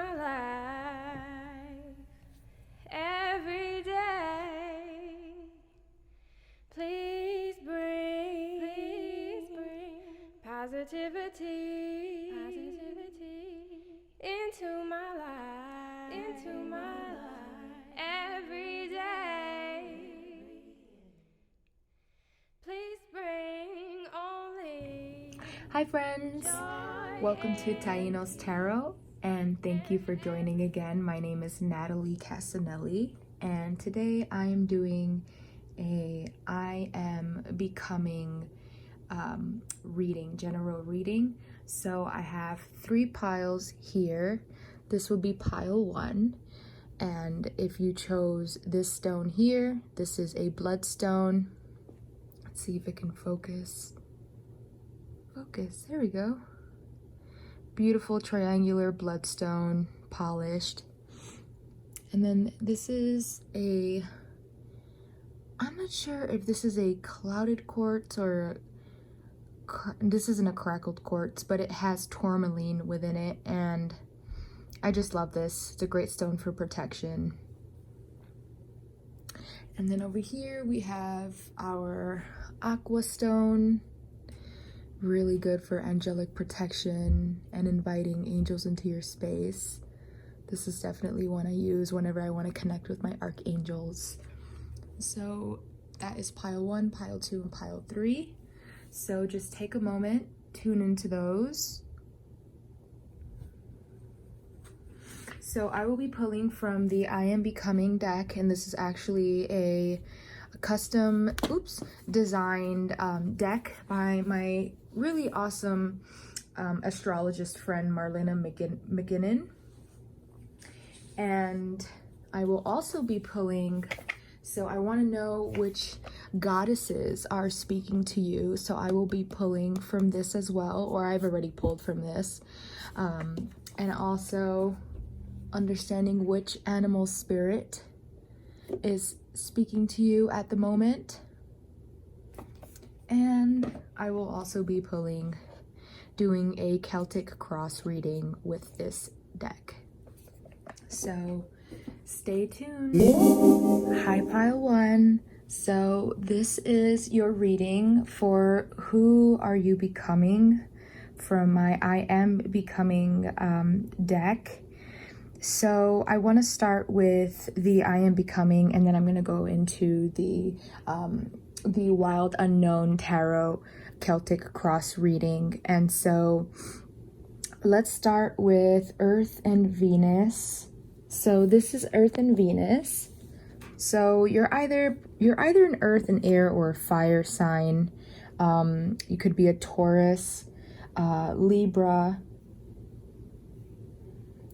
my life every day. Please bring positivity into my life every day. Please bring only. Hi friends, welcome to Taino's Tarot, and thank you for joining again. My name is Natalie Cassinelli, and today I am doing a I am becoming reading, general reading. So I have 3 piles here. This will be pile 1, and if you chose this stone here, this is a bloodstone. Let's see if it can focus. There we go. Beautiful triangular bloodstone, polished. And then this is a, I'm not sure if this is a clouded quartz or this isn't a crackled quartz, but it has tourmaline within it, and I just love this. It's a great stone for protection. And then over here we have our Aqua stone. Really good for angelic protection and inviting angels into your space. This is definitely one I use whenever I want to connect with my archangels. So that is pile 1, pile 2, and pile 3. So just take a moment, tune into those. So I will be pulling from the I Am Becoming deck, and this is actually a custom designed deck by my really awesome astrologist friend Marlena McGuigan. And I will also be pulling, so I want to know which goddesses are speaking to you, so I will be pulling from this as well, or I've already pulled from this, and also understanding which animal spirit is speaking to you at the moment. And I will also be doing a Celtic cross reading with this deck. So stay tuned. Hi pile 1. So this is your reading for Who Are You Becoming from my I Am Becoming deck. So I want to start with the I Am Becoming, and then I'm going to go into the Wild Unknown Tarot Celtic cross reading. And so let's start with Earth and Venus. So this is Earth and Venus. So you're either an Earth and Air or a fire sign. You could be a Taurus, Libra.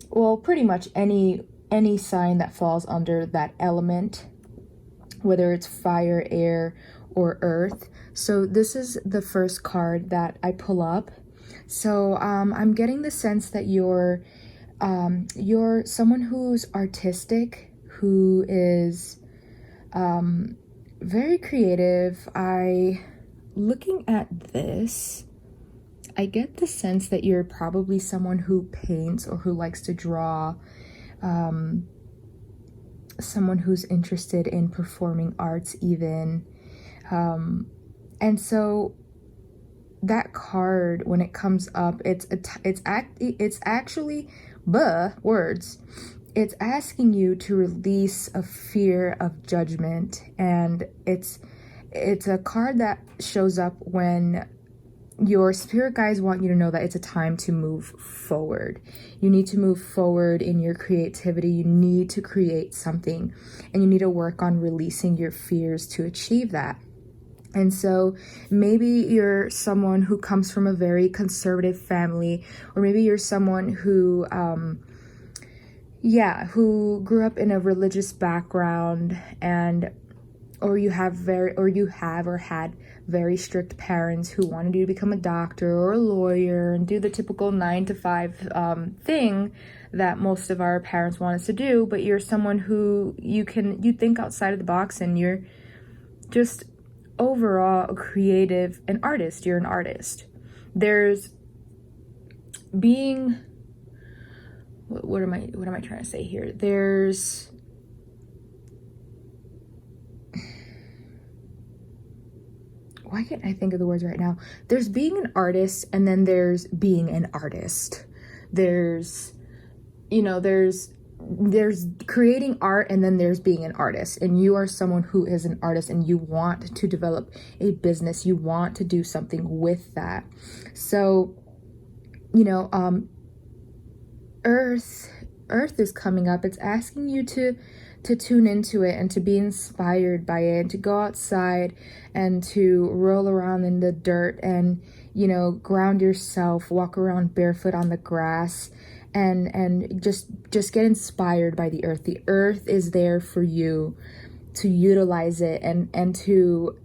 Well, pretty much any sign that falls under that element, whether it's fire, air, or earth. So this is the first card that I pull up. So I'm getting the sense that you're someone who's artistic, who is very creative. Looking at this, I get the sense that you're probably someone who paints or who likes to draw, someone who's interested in performing arts even. And so that card, when it comes up, it's actually it's asking you to release a fear of judgment, and it's a card that shows up when your spirit guides want you to know that it's a time to move forward. You need to move forward in your creativity. You need to create something, and you need to work on releasing your fears to achieve that. And so maybe you're someone who comes from a very conservative family, or maybe you're someone who who grew up in a religious background, or you had very strict parents who wanted you to become a doctor or a lawyer and do the typical 9-to-5 thing that most of our parents want us to do. But you're someone who you think outside of the box, and you're just overall a creative, an artist. You're an artist. There's being what am I trying to say here? There's why can't I think of the words right now? There's being an artist, and then there's being an artist. There's, you know, there's creating art, and then there's being an artist. And you are someone who is an artist, and you want to develop a business. You want to do something with that. So, you know, Earth is coming up. It's asking you to tune into it and to be inspired by it, and to go outside and to roll around in the dirt and, you know, ground yourself, walk around barefoot on the grass, and just get inspired by the earth. The earth is there for you to utilize it and to,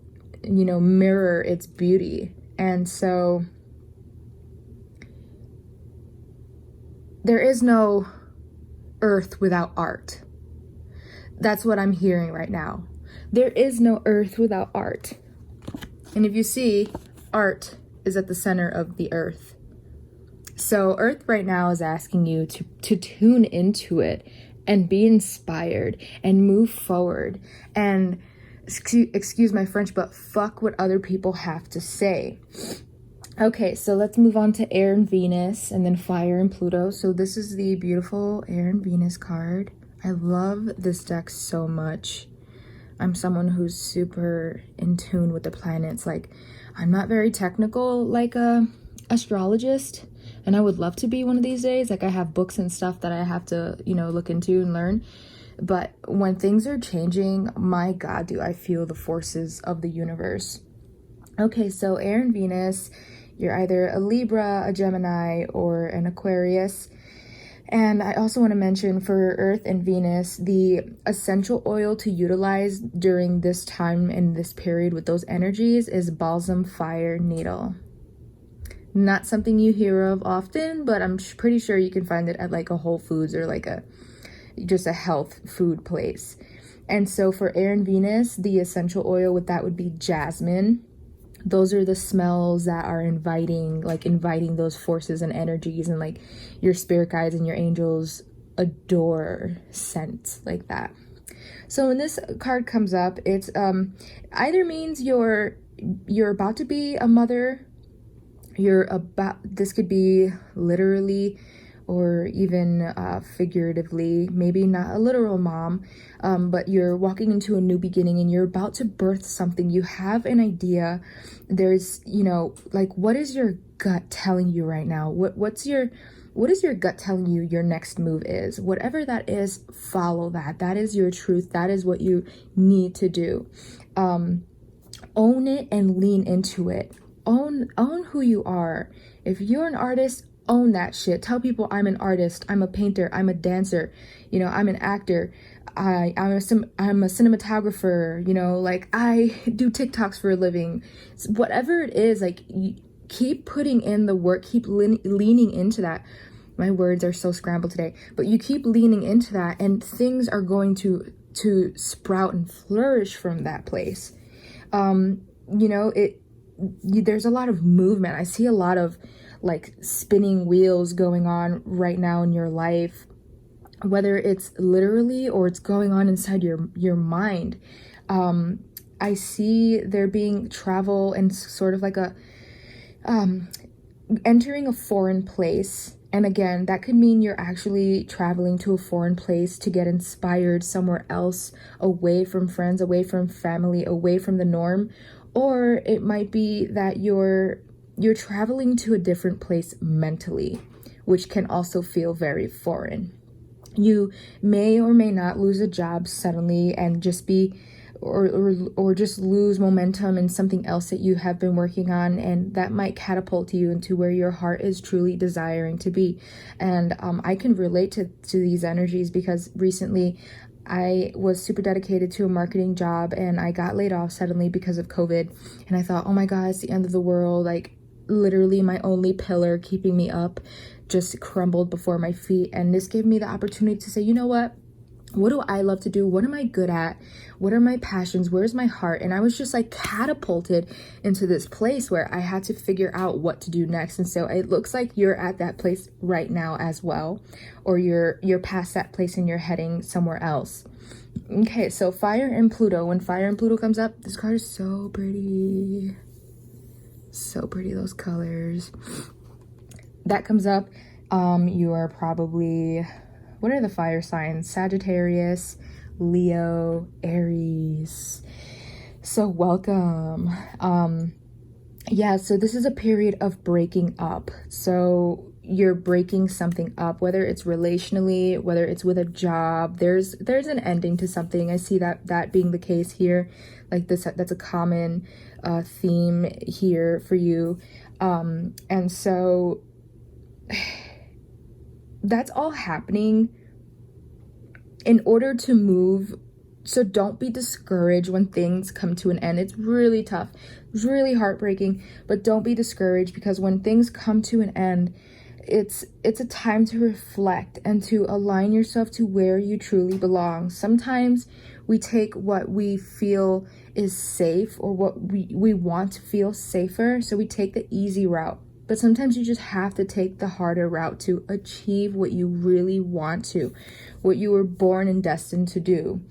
you know, mirror its beauty. And so there is no earth without art. That's what I'm hearing right now. There is no earth without art. And if you see, art is at the center of the earth. So Earth right now is asking you to tune into it and be inspired and move forward. And excuse my French, but fuck what other people have to say. Okay, so let's move on to Air and Venus, and then Fire and Pluto. So this is the beautiful Air and Venus card. I love this deck so much. I'm someone who's super in tune with the planets. Like, I'm not very technical like a astrologist, and I would love to be one of these days. Like, I have books and stuff that I have to, you know, look into and learn. But when things are changing, my God, do I feel the forces of the universe. Okay, so Air and Venus, you're either a Libra, a Gemini, or an Aquarius. And I also want to mention for Earth and Venus, the essential oil to utilize during this time and this period with those energies is balsam fire needle. Not something you hear of often, but I'm pretty sure you can find it at like a Whole Foods or like just a health food place. And so for Air and Venus, the essential oil with that would be jasmine. Those are the smells that are inviting those forces and energies, and like your spirit guides and your angels adore scents like that. So when this card comes up, it's either means you're about to be a mother, this could be literally or even figuratively, maybe not a literal mom, but you're walking into a new beginning and you're about to birth something. You have an idea. There's, you know, like, what is your gut telling you right now? What is your gut telling you your next move is? Whatever that is, follow that. That is your truth. That is what you need to do. Own it and lean into it. Own who you are. If you're an artist, own that shit. Tell people, I'm an artist, I'm a painter, I'm a dancer, you know, I'm an actor, I'm a cinematographer, you know, like I do TikToks for a living. Whatever it is, like, keep putting in the work, keep leaning into that. My words are so scrambled today, but you keep leaning into that, and things are going to sprout and flourish from that place. You know, there's a lot of movement. I see a lot of like spinning wheels going on right now in your life, whether it's literally or it's going on inside your mind. I see there being travel and sort of like a entering a foreign place. And again, that could mean you're actually traveling to a foreign place to get inspired somewhere else, away from friends, away from family, away from the norm. Or it might be that you're traveling to a different place mentally, which can also feel very foreign. You may or may not lose a job suddenly and just be or just lose momentum in something else that you have been working on, and that might catapult you into where your heart is truly desiring to be. And I can relate to these energies because recently I was super dedicated to a marketing job and I got laid off suddenly because of COVID, and I thought, oh my God, it's the end of the world. Like, literally my only pillar keeping me up just crumbled before my feet. And this gave me the opportunity to say, you know what, what do I love to do? What am I good at? What are my passions? Where's my heart? And I was just like catapulted into this place where I had to figure out what to do next. And so it looks like you're at that place right now as well, or you're past that place and you're heading somewhere else. Okay, so Fire and Pluto. When Fire and Pluto comes up, this card is so pretty. So pretty, those colors. That comes up, you are probably, what are the fire signs? Sagittarius, Leo, Aries. So welcome. Yeah, so this is a period of breaking up. So you're breaking something up, whether it's relationally, whether it's with a job. There's an ending to something. I see that being the case here. Like this, that's a common theme here for you. And so that's all happening in order to move. So don't be discouraged when things come to an end. It's really tough. It's really heartbreaking, but don't be discouraged, because when things come to an end, it's a time to reflect and to align yourself to where you truly belong. Sometimes we take what we feel is safe, or what we want to feel safer, so we take the easy route. But sometimes you just have to take the harder route to achieve what you really want to, what you were born and destined to do.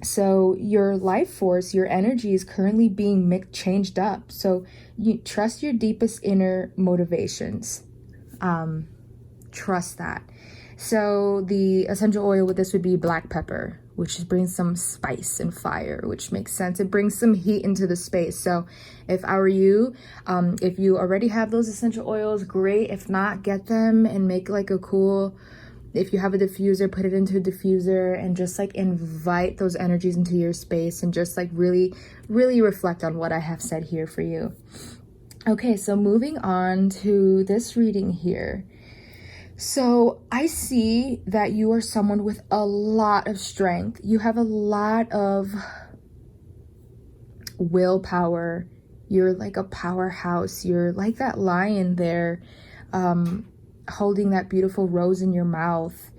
So your life force, your energy is currently being changed up. So you trust your deepest inner motivations. Trust that. So the essential oil with this would be black pepper, which brings some spice and fire, which makes sense. It brings some heat into the space. So if I were you, if you already have those essential oils, great. If not, get them and make like a cool, if you have a diffuser, put it into a diffuser and just like invite those energies into your space, and just like really, really reflect on what I have said here for you. Okay, so moving on to this reading here. So I see that you are someone with a lot of strength. You have a lot of willpower. You're like a powerhouse. You're like that lion there, holding that beautiful rose in your mouth.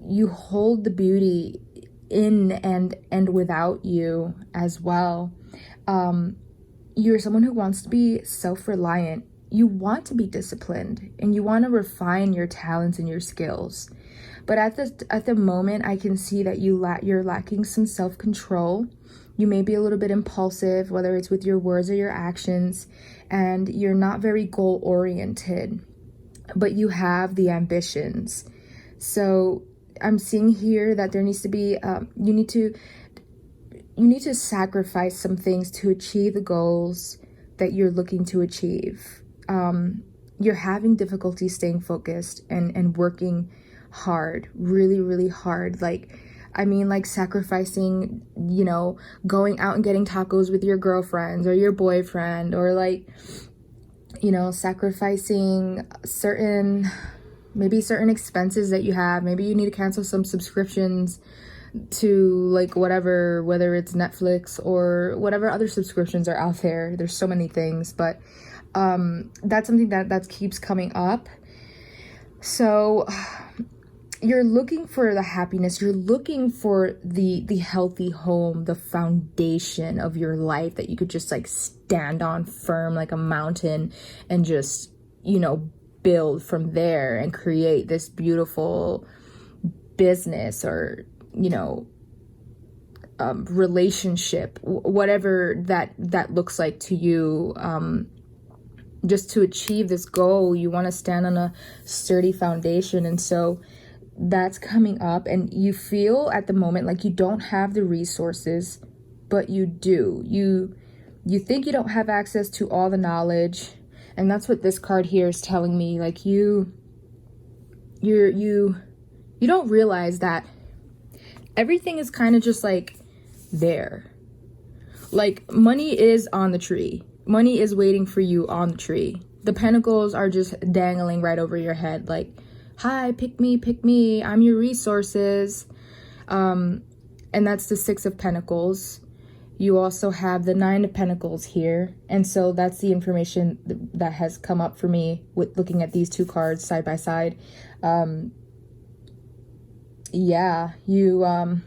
You hold the beauty in and without you as well. You're someone who wants to be self-reliant. You want to be disciplined, and you want to refine your talents and your skills. But at the moment, I can see that you're lacking some self-control. You may be a little bit impulsive, whether it's with your words or your actions, and you're not very goal-oriented, but you have the ambitions. So I'm seeing here that there needs to be, you need to sacrifice some things to achieve the goals that you're looking to achieve. You're having difficulty staying focused and working hard, really, really hard. Like sacrificing, going out and getting tacos with your girlfriends or your boyfriend, or like, sacrificing certain expenses that you have. Maybe you need to cancel some subscriptions to like whether it's Netflix or whatever other subscriptions are out there. There's so many things, but that's something that keeps coming up. So you're looking for the happiness, you're looking for the healthy home, the foundation of your life that you could just like stand on firm like a mountain and just build from there and create this beautiful business or relationship, whatever that looks like to you. Just to achieve this goal, you want to stand on a sturdy foundation. And so that's coming up, and you feel at the moment like you don't have the resources, but you do. You think you don't have access to all the knowledge, and that's what this card here is telling me. Like you don't realize that everything is kind of just like there. Like money is on the tree. Money is waiting for you on the tree. The pentacles are just dangling right over your head. Like, hi, pick me. I'm your resources. And that's the Six of Pentacles. You also have the Nine of Pentacles here. And so that's the information that has come up for me with looking at these two cards side by side. yeah, you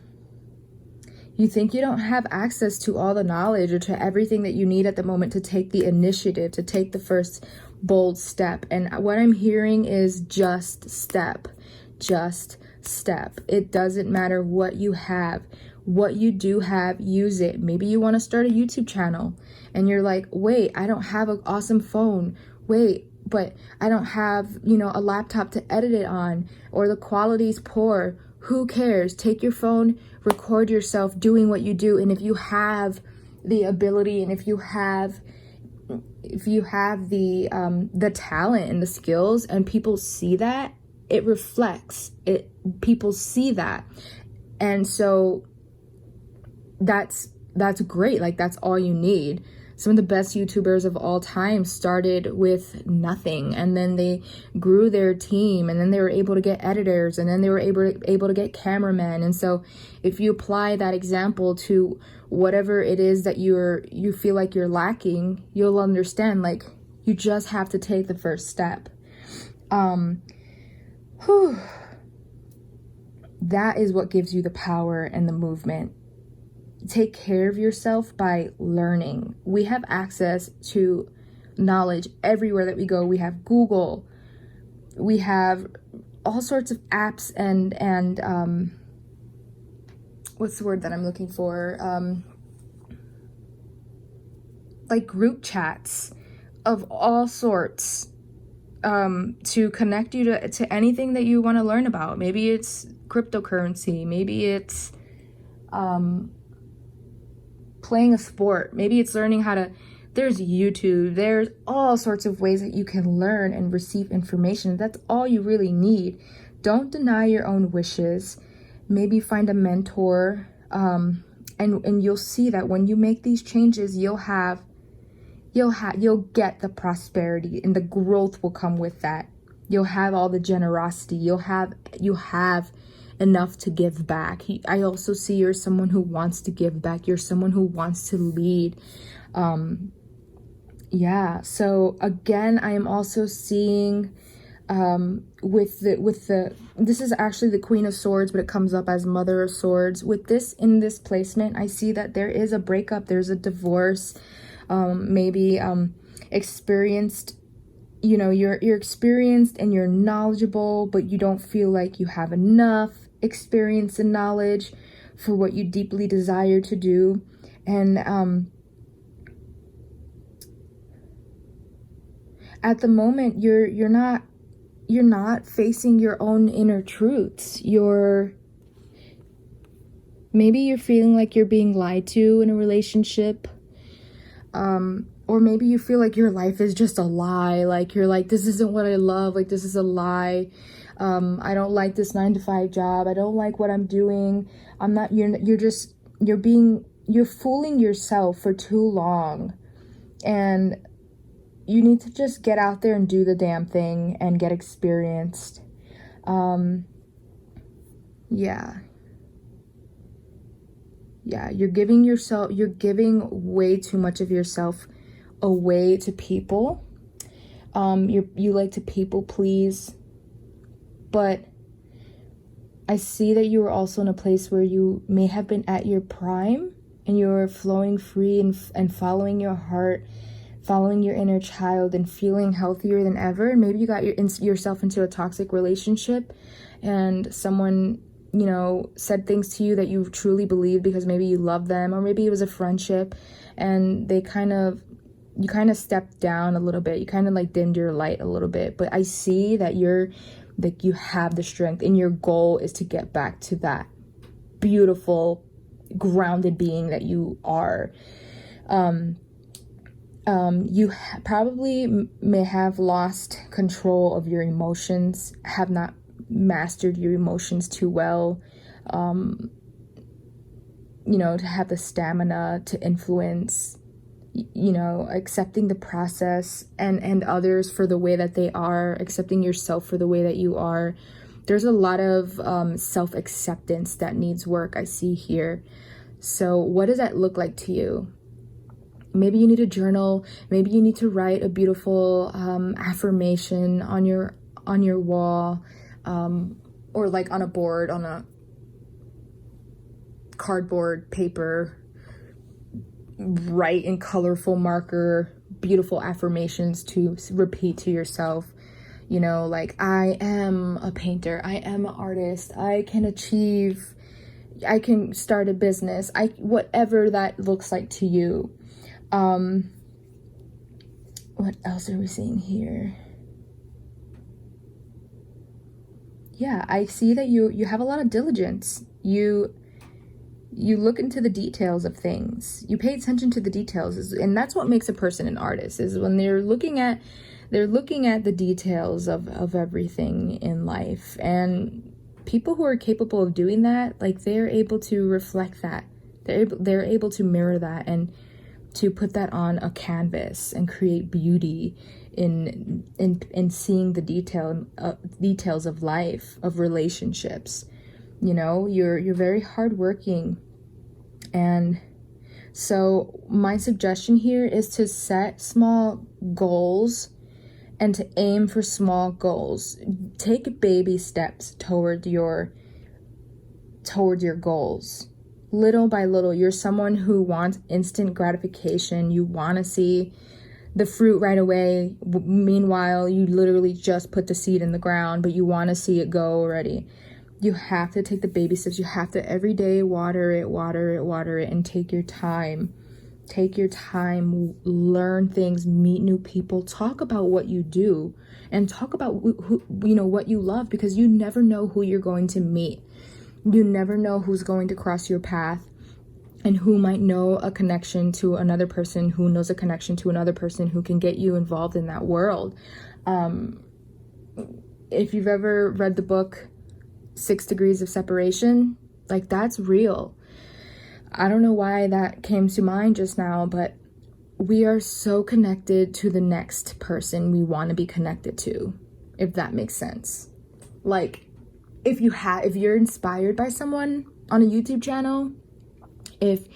think you don't have access to all the knowledge or to everything that you need at the moment to take the initiative, to take the first bold step. And what I'm hearing is just step. It doesn't matter what you have. What you do have, use it. Maybe you want to start a YouTube channel and you're like, wait, I don't have an awesome phone. Wait, but I don't have, a laptop to edit it on, or the quality's poor. Who cares? Take your phone, record yourself doing what you do. And if you have the ability, and if you have the talent and the skills, and people see that, it reflects it. People see that. And so that's great. Like, that's all you need. Some of the best YouTubers of all time started with nothing, and then they grew their team, and then they were able to get editors, and then they were able to get cameramen. And so if you apply that example to whatever it is that you feel like you're lacking, you'll understand, like, you just have to take the first step. That is what gives you the power and the movement. Take care of yourself by learning. We have access to knowledge everywhere that we go. We have Google. We have all sorts of apps and what's the word that I'm looking for? Like group chats of all sorts to connect you to anything that you want to learn about. Maybe it's cryptocurrency. Maybe it's playing a sport. Maybe it's learning how to, there's YouTube, there's all sorts of ways that you can learn and receive information. That's all you really need. Don't deny your own wishes. Maybe find a mentor, and you'll see that when you make these changes, you'll get the prosperity, and the growth will come with that. You'll have all the generosity. You have enough to give back. I also see you're someone who wants to give back. You're someone who wants to lead. So again, I am also seeing with the this is actually the Queen of Swords, but it comes up as Mother of Swords. With this, in this placement, I see that there is a breakup, there's a divorce, maybe experienced. You're experienced and you're knowledgeable, but you don't feel like you have enough experience and knowledge for what you deeply desire to do. And at the moment, you're not facing your own inner truths. Maybe you're feeling like you're being lied to in a relationship. Or maybe you feel like your life is just a lie. Like, you're like, this isn't what I love. Like, this is a lie. I don't like this 9-to-5 job. I don't like what I'm doing. You're fooling yourself for too long. And you need to just get out there and do the damn thing and get experienced. You're giving way too much of yourself away to people. You like to people please, but I see that you were also in a place where you may have been at your prime and you're flowing free and following your heart, following your inner child, and feeling healthier than ever. And maybe you got yourself into a toxic relationship, and someone said things to you that you truly believed because maybe you love them, or maybe it was a friendship and you kind of stepped down a little bit. You kind of like dimmed your light a little bit. But I see that you have the strength, and your goal is to get back to that beautiful, grounded being that you are. You probably may have lost control of your emotions, have not mastered your emotions too well, to have the stamina to influence, accepting the process and others for the way that they are, accepting yourself for the way that you are. There's a lot of self-acceptance that needs work, I see here. So what does that look like to you? Maybe you need a journal. Maybe you need to write a beautiful affirmation on your wall, or like on a board, on cardboard, paper, write in colorful marker, beautiful affirmations to repeat to yourself. You know, like, I am a painter, I am an artist, I can start a business, whatever that looks like to you. What else are we seeing here? Yeah, I see that you have a lot of diligence. You look into the details of things. You pay attention to the details, and that's what makes a person an artist, is when they're looking at the details of everything in life. And people who are capable of doing that, like, they're able to reflect that. They're able to mirror that and to put that on a canvas and create beauty in seeing the details of life, of relationships. You know, you're very hardworking. And so my suggestion here is to set small goals and to aim for small goals. Take baby steps toward your goals. Little by little. You're someone who wants instant gratification. You want to see the fruit right away. Meanwhile, you literally just put the seed in the ground, but you want to see it go already. You have to take the baby steps. You have to every day water it, and take your time. Take your time, learn things, meet new people, talk about what you do, and talk about who what you love, because you never know who you're going to meet. You never know who's going to cross your path, and who might know a connection to another person who knows a connection to another person who can get you involved in that world. If you've ever read the book 6 Degrees of Separation, like, that's real. I don't know why that came to mind just now, but we are so connected to the next person we want to be connected to, if that makes sense. Like, if you're inspired by someone on a YouTube channel, if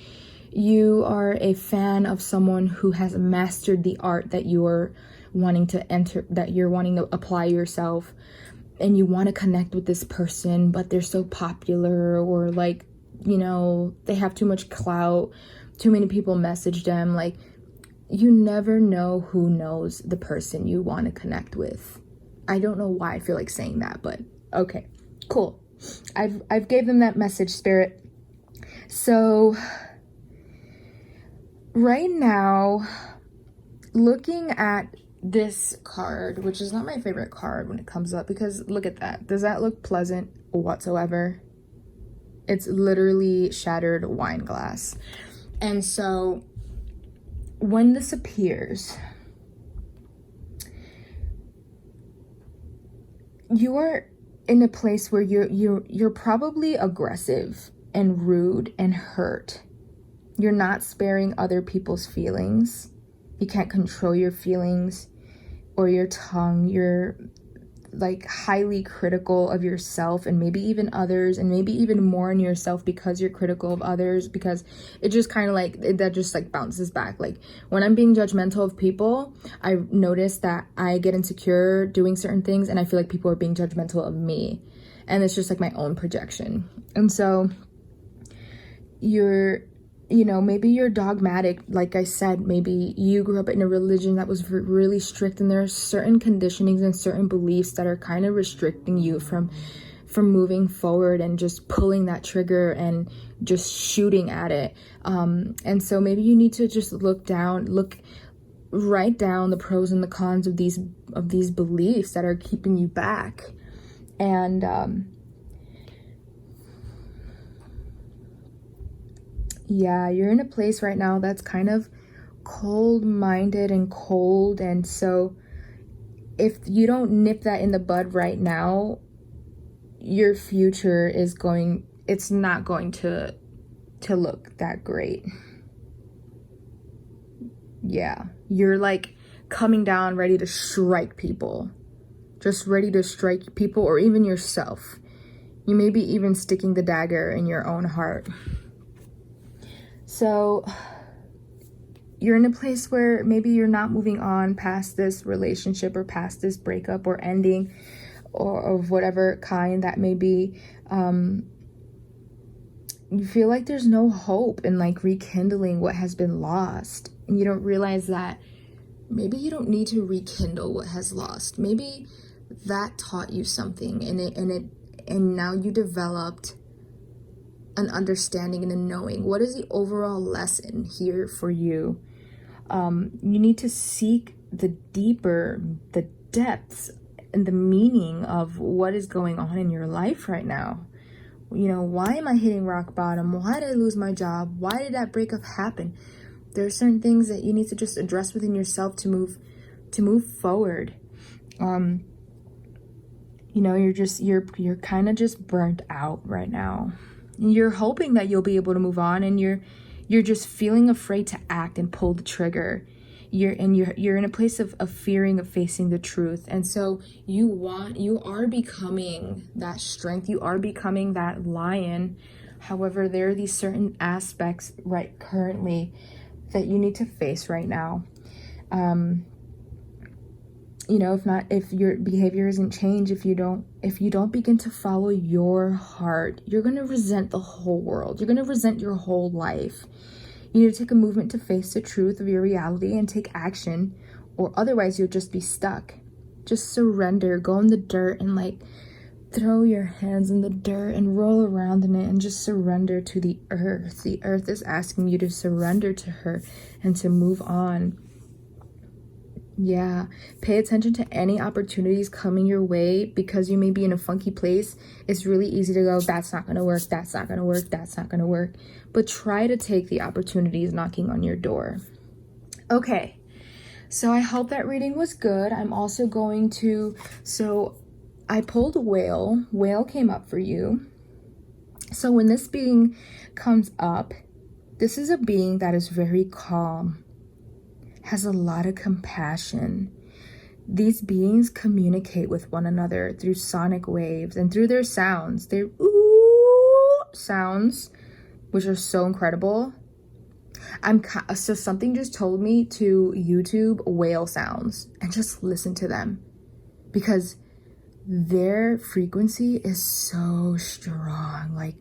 you are a fan of someone who has mastered the art that you're wanting to enter, that you're wanting to apply yourself, and you want to connect with this person, but they're so popular, or like, you know, they have too much clout, too many people message them, like, you never know who knows the person you want to connect with. I don't know why I feel like saying that, but okay, cool. I've gave them that message, Spirit. So right now, looking at this card, which is not my favorite card when it comes up, because look at that. Does that look pleasant whatsoever? It's literally shattered wine glass. And so when this appears, you are in a place where you're probably aggressive and rude and hurt. You're not sparing other people's feelings. You can't control your feelings or your tongue. You're like highly critical of yourself and maybe even others, and maybe even more in yourself because you're critical of others, because it just kind of like that just like bounces back. Like when I'm being judgmental of people, I notice that I get insecure doing certain things, and I feel like people are being judgmental of me, and it's just like my own projection. And so maybe you're dogmatic. Like I said, maybe you grew up in a religion that was really strict, and there are certain conditionings and certain beliefs that are kind of restricting you from moving forward and just pulling that trigger and just shooting at it. And so maybe you need to just write down the pros and the cons of these beliefs that are keeping you back. And yeah, you're in a place right now that's kind of cold-minded and cold. And so if you don't nip that in the bud right now, your future it's not going to look that great. Yeah, you're like coming down ready to strike people. Just ready to strike people, or even yourself. You may be even sticking the dagger in your own heart. So you're in a place where maybe you're not moving on past this relationship or past this breakup or ending or of whatever kind that may be. you feel like there's no hope in like rekindling what has been lost. And you don't realize that maybe you don't need to rekindle what has lost. Maybe that taught you something, and now you developed an understanding and a knowing. What is the overall lesson here for you? You need to seek the depths and the meaning of what is going on in your life right now. You know, why am I hitting rock bottom? Why did I lose my job? Why did that breakup happen? There are certain things that you need to just address within yourself to move forward. You know, you're kind of just burnt out right now. You're hoping that you'll be able to move on, and you're just feeling afraid to act and pull the trigger. You're in a place of fearing of facing the truth. And so you are becoming that strength. You are becoming that lion. However, there are these certain aspects right currently that you need to face right now. You know, if your behavior isn't changed, if you don't begin to follow your heart, you're going to resent the whole world. You're going to resent your whole life. You need to take a movement to face the truth of your reality and take action, or otherwise you'll just be stuck. Just surrender. Go in the dirt and like throw your hands in the dirt and roll around in it and just surrender to the earth. The earth is asking you to surrender to her and to move on. Yeah, pay attention to any opportunities coming your way, because you may be in a funky place. It's really easy to go, that's not going to work, that's not going to work, that's not going to work. But try to take the opportunities knocking on your door. Okay, so I hope that reading was good. I'm also going to, so I pulled a whale. Whale came up for you. So when this being comes up, this is a being that is very calm, has a lot of compassion. These beings communicate with one another through sonic waves and through their sounds. Their ooh sounds, which are so incredible. So something just told me to YouTube whale sounds and just listen to them, because their frequency is so strong. Like,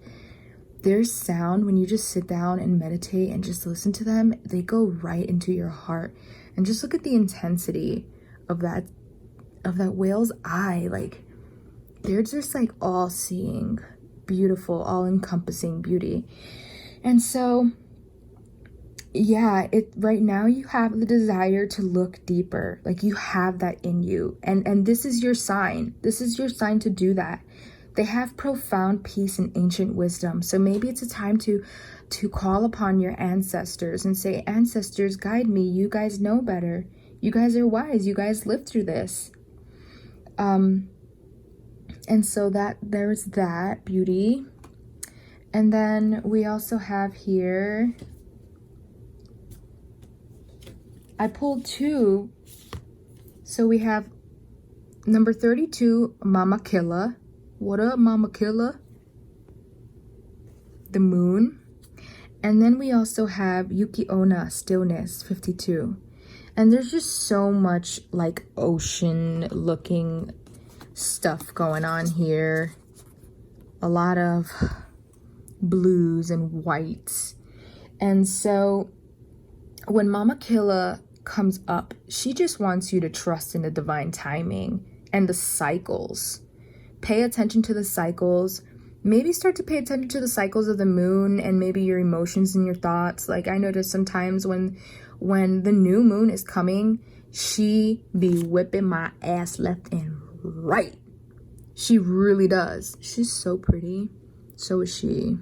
their sound, when you just sit down and meditate and just listen to them, they go right into your heart. And just look at the intensity of that whale's eye. Like, they're just like all seeing, beautiful, all encompassing beauty. And so yeah, right now you have the desire to look deeper. Like, you have that in you, and this is your sign. This is your sign to do that. They have profound peace and ancient wisdom. So maybe it's a time to call upon your ancestors and say, ancestors, guide me. You guys know better. You guys are wise. You guys lived through this. And so there's that beauty. And then we also have here, I pulled two. So we have number 32, Mama Killa. What up, Mama Killa? The moon. And then we also have Yuki Onna, Stillness, 52. And there's just so much like ocean looking stuff going on here. A lot of blues and whites. And so when Mama Killa comes up, she just wants you to trust in the divine timing and the cycles. Pay attention to the cycles. Maybe start to pay attention to the cycles of the moon and maybe your emotions and your thoughts. Like, I notice sometimes when the new moon is coming, she be whipping my ass left and right. She really does. She's so pretty. So is she.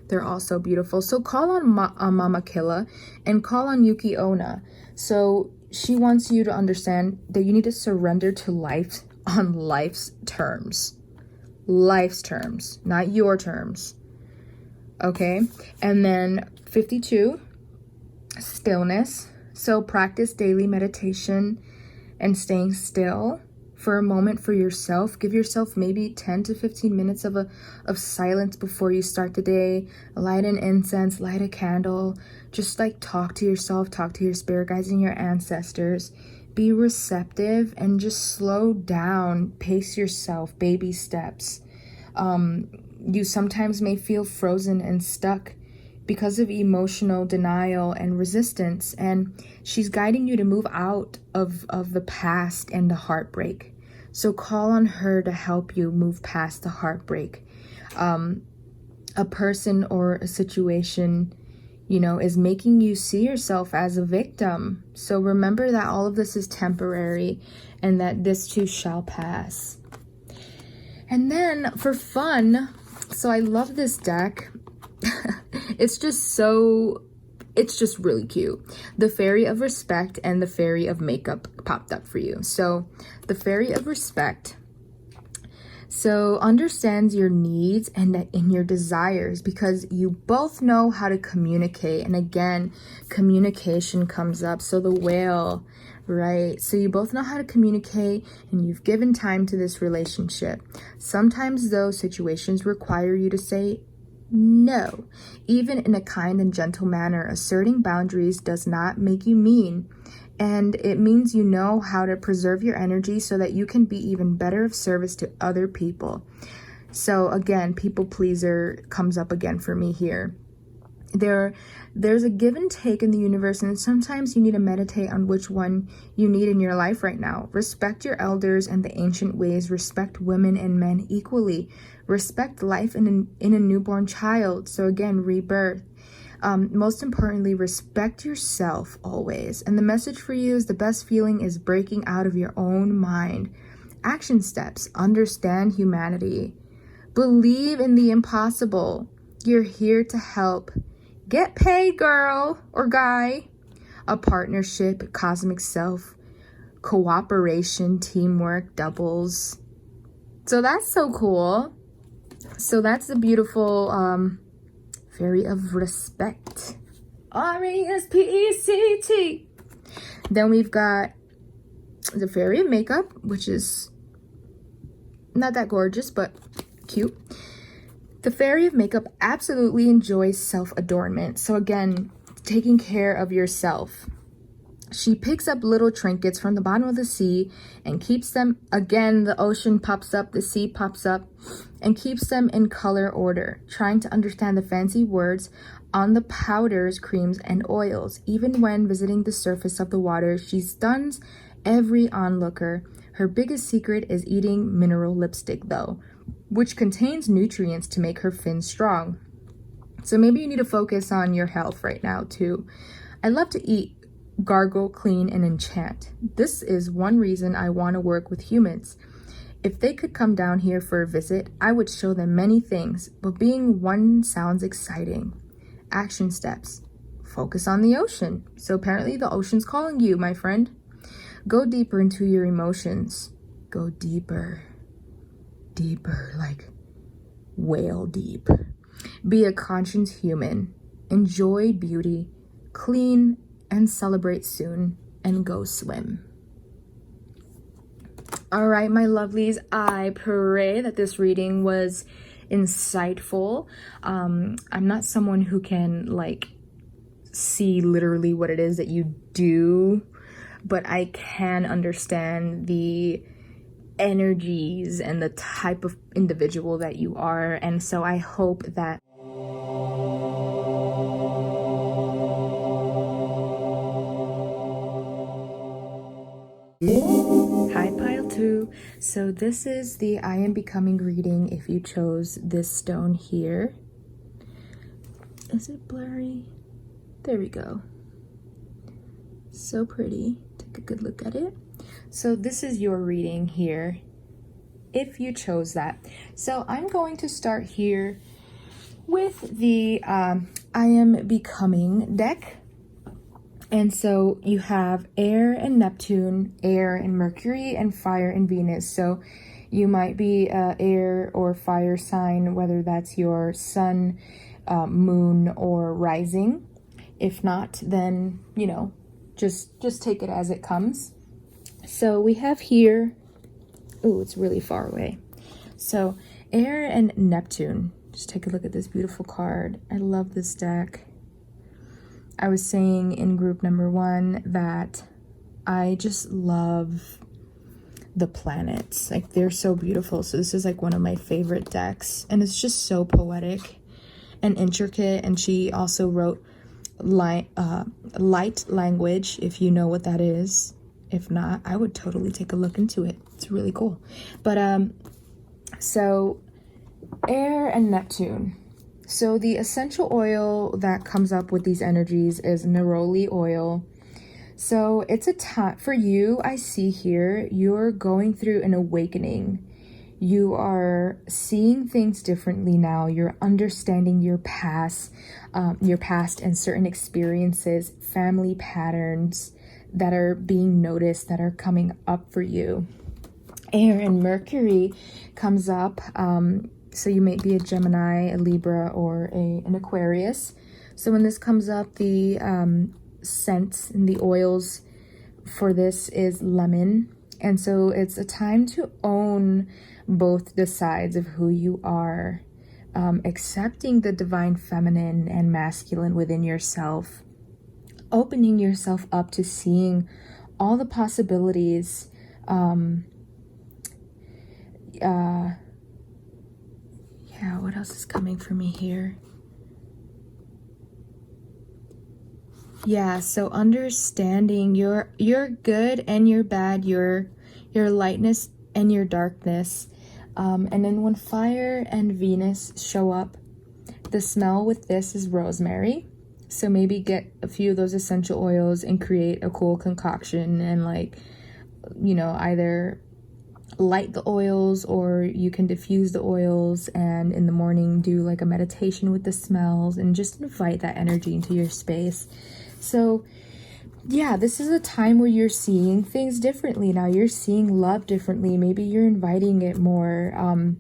They're all so beautiful. So call on Mama Killa and call on Yuki Onna. So she wants you to understand that you need to surrender to life on life's terms. Life's terms, not your terms. Okay? And then 52, stillness. So practice daily meditation and staying still for a moment for yourself. Give yourself maybe 10 to 15 minutes of silence before you start the day. Light an incense, light a candle. Just like talk to yourself, talk to your spirit guides and your ancestors. Be receptive and just slow down. Pace yourself, baby steps. You sometimes may feel frozen and stuck because of emotional denial and resistance, and she's guiding you to move out of the past and the heartbreak. So call on her to help you move past the heartbreak. A person or a situation, you know, is making you see yourself as a victim. So remember that all of this is temporary and that this too shall pass. And then for fun, so I love this deck. It's just really cute. The Fairy of Respect and the Fairy of Makeup popped up for you. So the Fairy of Respect, so understands your needs and your desires, because you both know how to communicate. And again, communication comes up. So the Whale, right? So you both know how to communicate and you've given time to this relationship. Sometimes those situations require you to say no, even in a kind and gentle manner. Asserting boundaries does not make you mean, and it means you know how to preserve your energy so that you can be even better of service to other people. So again, people pleaser comes up again for me here. There's a give and take in the universe, and sometimes you need to meditate on which one you need in your life right now. Respect your elders and the ancient ways. Respect women and men equally. Respect life in a newborn child. So again, rebirth. Most importantly, respect yourself always. And the message for you is the best feeling is breaking out of your own mind. Action steps: understand humanity. Believe in the impossible. You're here to help. Get paid, girl or guy. A partnership, cosmic self, cooperation, teamwork, doubles. So that's so cool. So that's the beautiful Fairy of Respect. R-E-S-P-E-C-T. Then we've got the Fairy of Makeup, which is not that gorgeous, but cute. The Fairy of Makeup absolutely enjoys self-adornment. So again, taking care of yourself. She picks up little trinkets from the bottom of the sea and keeps them, again, the ocean pops up, the sea pops up, and keeps them in color order, trying to understand the fancy words on the powders, creams, and oils. Even when visiting the surface of the water, she stuns every onlooker. Her biggest secret is eating mineral lipstick, though, which contains nutrients to make her fins strong. So maybe you need to focus on your health right now, too. I love to eat, gargle, clean, and enchant. This is one reason I want to work with humans. If they could come down here for a visit, I would show them many things, but being one sounds exciting. Action steps: focus on the ocean. So apparently the ocean's calling you, my friend. Go deeper into your emotions. Go deeper. Deeper, like whale deep. Be a conscious human. Enjoy beauty. Clean and celebrate soon, and go swim. All right, my lovelies, I pray that this reading was insightful. I'm not someone who can like see literally what it is that you do, but I can understand the energies and the type of individual that you are. And so I hope that Hi Pile 2. So this is the I Am Becoming reading if you chose this stone here. Is it blurry? There we go. So pretty. Take a good look at it. So this is your reading here if you chose that. So I'm going to start here with the I Am Becoming deck. And so you have air and Neptune, air and Mercury, and fire and Venus. So you might be air or fire sign, whether that's your sun, moon, or rising. If not, then, you know, just take it as it comes. So we have here, oh, it's really far away. So air and Neptune. Just take a look at this beautiful card. I love this deck. I was saying in group number 1 that I just love the planets. Like, they're so beautiful. So this is like one of my favorite decks, and it's just so poetic and intricate. And she also wrote light language, if you know what that is. If not, I would totally take a look into it. It's really cool. But so air and Neptune. So the essential oil that comes up with these energies is neroli oil. So it's a time for you. I see here you're going through an awakening. You are seeing things differently now. You're understanding your past and certain experiences, family patterns that are being noticed, that are coming up for you. Air and Mercury comes up. So you may be a Gemini, a Libra, or an Aquarius. So when this comes up, the scents and the oils for this is lemon. And so it's a time to own both the sides of who you are, accepting the divine feminine and masculine within yourself, opening yourself up to seeing all the possibilities. Yeah, what else is coming for me here? Yeah, so understanding your good and your bad, your lightness and your darkness. And then when fire and Venus show up, the smell with this is rosemary. So maybe get a few of those essential oils and create a cool concoction and, like, you know, either light the oils, or you can diffuse the oils and in the morning do like a meditation with the smells and just invite that energy into your space. So yeah, this is a time where you're seeing things differently. Now you're seeing love differently. Maybe you're inviting it more.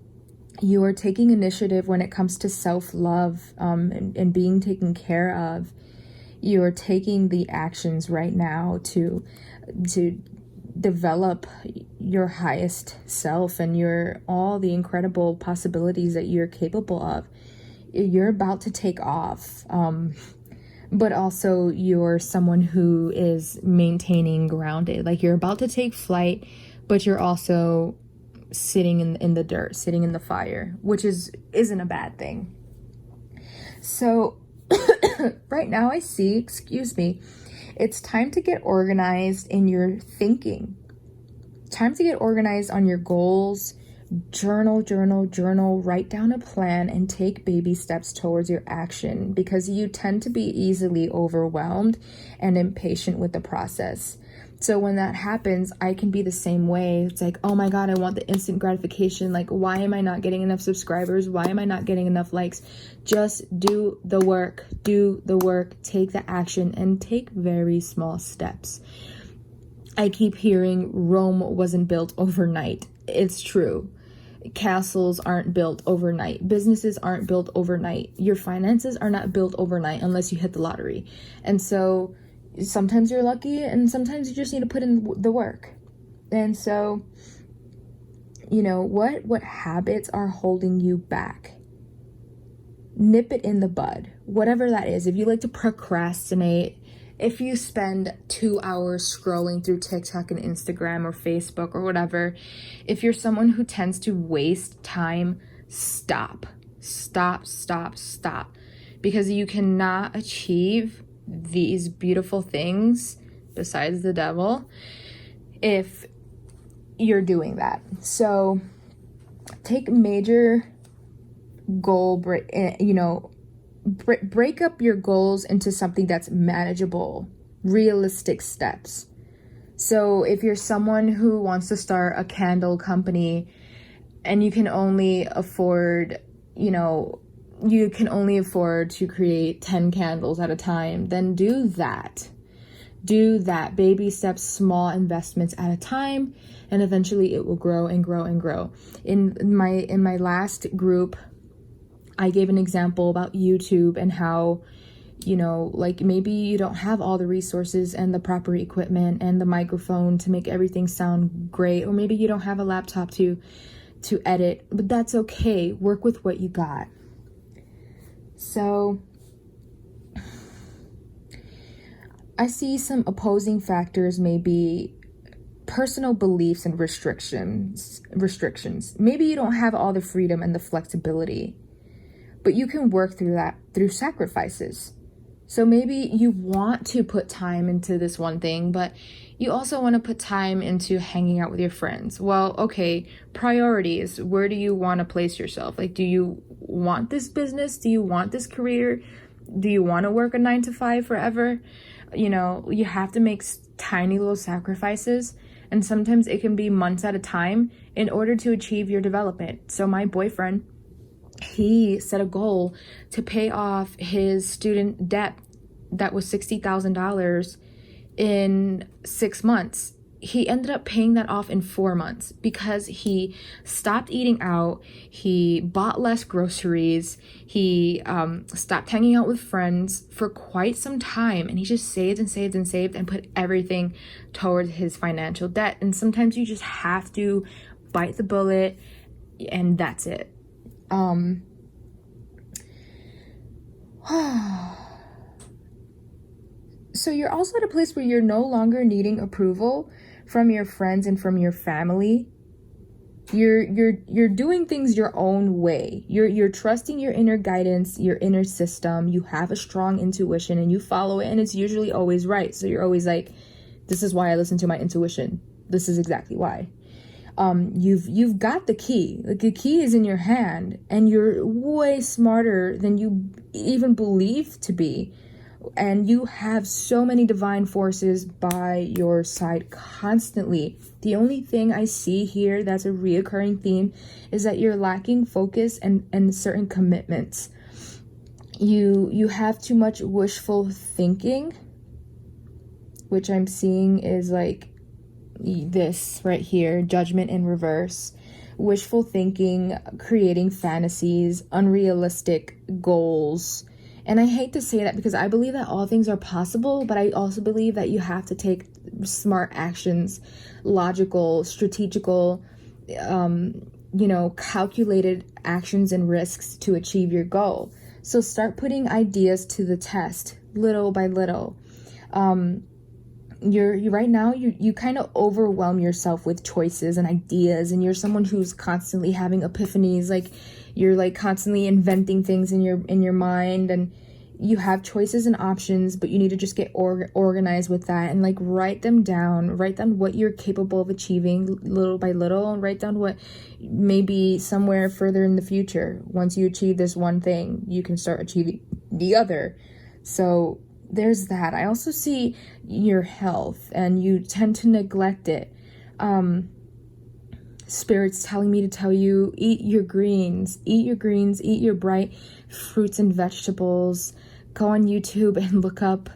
You are taking initiative when it comes to self-love, and being taken care of. You are taking the actions right now to develop your highest self and all the incredible possibilities that you're capable of. You're about to take off, but also you're someone who is maintaining grounded. Like, you're about to take flight, but you're also sitting in the dirt, sitting in the fire, which isn't a bad thing. So right now I see, it's time to get organized in your thinking. Time to get organized on your goals. Journal, write down a plan and take baby steps towards your action, because you tend to be easily overwhelmed and impatient with the process. So when that happens, I can be the same way. It's like, oh my God, I want the instant gratification. Like, why am I not getting enough subscribers? Why am I not getting enough likes? Just do the work, take the action, and take very small steps. I keep hearing Rome wasn't built overnight. It's true. Castles aren't built overnight. Businesses aren't built overnight. Your finances are not built overnight unless you hit the lottery. And so sometimes you're lucky and sometimes you just need to put in the work. And so, you know, what habits are holding you back? Nip it in the bud, whatever that is. If you like to procrastinate, if you spend 2 hours scrolling through TikTok and Instagram or Facebook or whatever, if you're someone who tends to waste time, stop. Because you cannot achieve these beautiful things, besides the devil, if you're doing that. So take major goal break up your goals into something that's manageable, realistic steps. So if you're someone who wants to start a candle company and you can only afford, to create 10 candles at a time, then do that. Baby steps, small investments at a time, and eventually it will grow and grow and grow. In my last group, I gave an example about YouTube and how, like, maybe you don't have all the resources and the proper equipment and the microphone to make everything sound great, or maybe you don't have a laptop to edit, but that's okay. Work with what you got. So I see some opposing factors, maybe personal beliefs and restrictions. Maybe you don't have all the freedom and the flexibility, but you can work through that through sacrifices. So maybe you want to put time into this one thing, but you also want to put time into hanging out with your friends. Well, okay, priorities. Where do you want to place yourself? Like, do you want this business? Do you want this career? Do you want to work a 9 to 5 forever? You know, you have to make tiny little sacrifices, and sometimes it can be months at a time in order to achieve your development. So my boyfriend, he set a goal to pay off his student debt that was $60,000 in 6 months. He ended up paying that off in 4 months because he stopped eating out, he bought less groceries, he stopped hanging out with friends for quite some time, and he just saved and saved and saved and put everything towards his financial debt. And sometimes you just have to bite the bullet, and that's it. So you're also at a place where you're no longer needing approval from your friends and from your family. You're doing things your own way. You're trusting your inner guidance, your inner system. You have a strong intuition and you follow it, and it's usually always right. So you're always like, this is why I listen to my intuition. This is exactly why. You've got the key. Like, the key is in your hand, and you're way smarter than you even believe to be. And you have so many divine forces by your side constantly. The only thing I see here that's a reoccurring theme is that you're lacking focus and certain commitments. You have too much wishful thinking, which I'm seeing is like this right here, judgment in reverse. Wishful thinking, creating fantasies, unrealistic goals. And I hate to say that because I believe that all things are possible, but I also believe that you have to take smart actions, logical, strategical, calculated actions and risks to achieve your goal. So start putting ideas to the test, little by little. You right now you kind of overwhelm yourself with choices and ideas, and you're someone who's constantly having epiphanies. Like, you're like constantly inventing things in your mind, and you have choices and options, but you need to just get organized with that and like write down what you're capable of achieving little by little, and write down what maybe somewhere further in the future, once you achieve this one thing, you can start achieving the other. So there's that. I also see your health, and you tend to neglect it. Spirit's telling me to tell you, eat your greens, eat your bright fruits and vegetables. Go on YouTube and look up,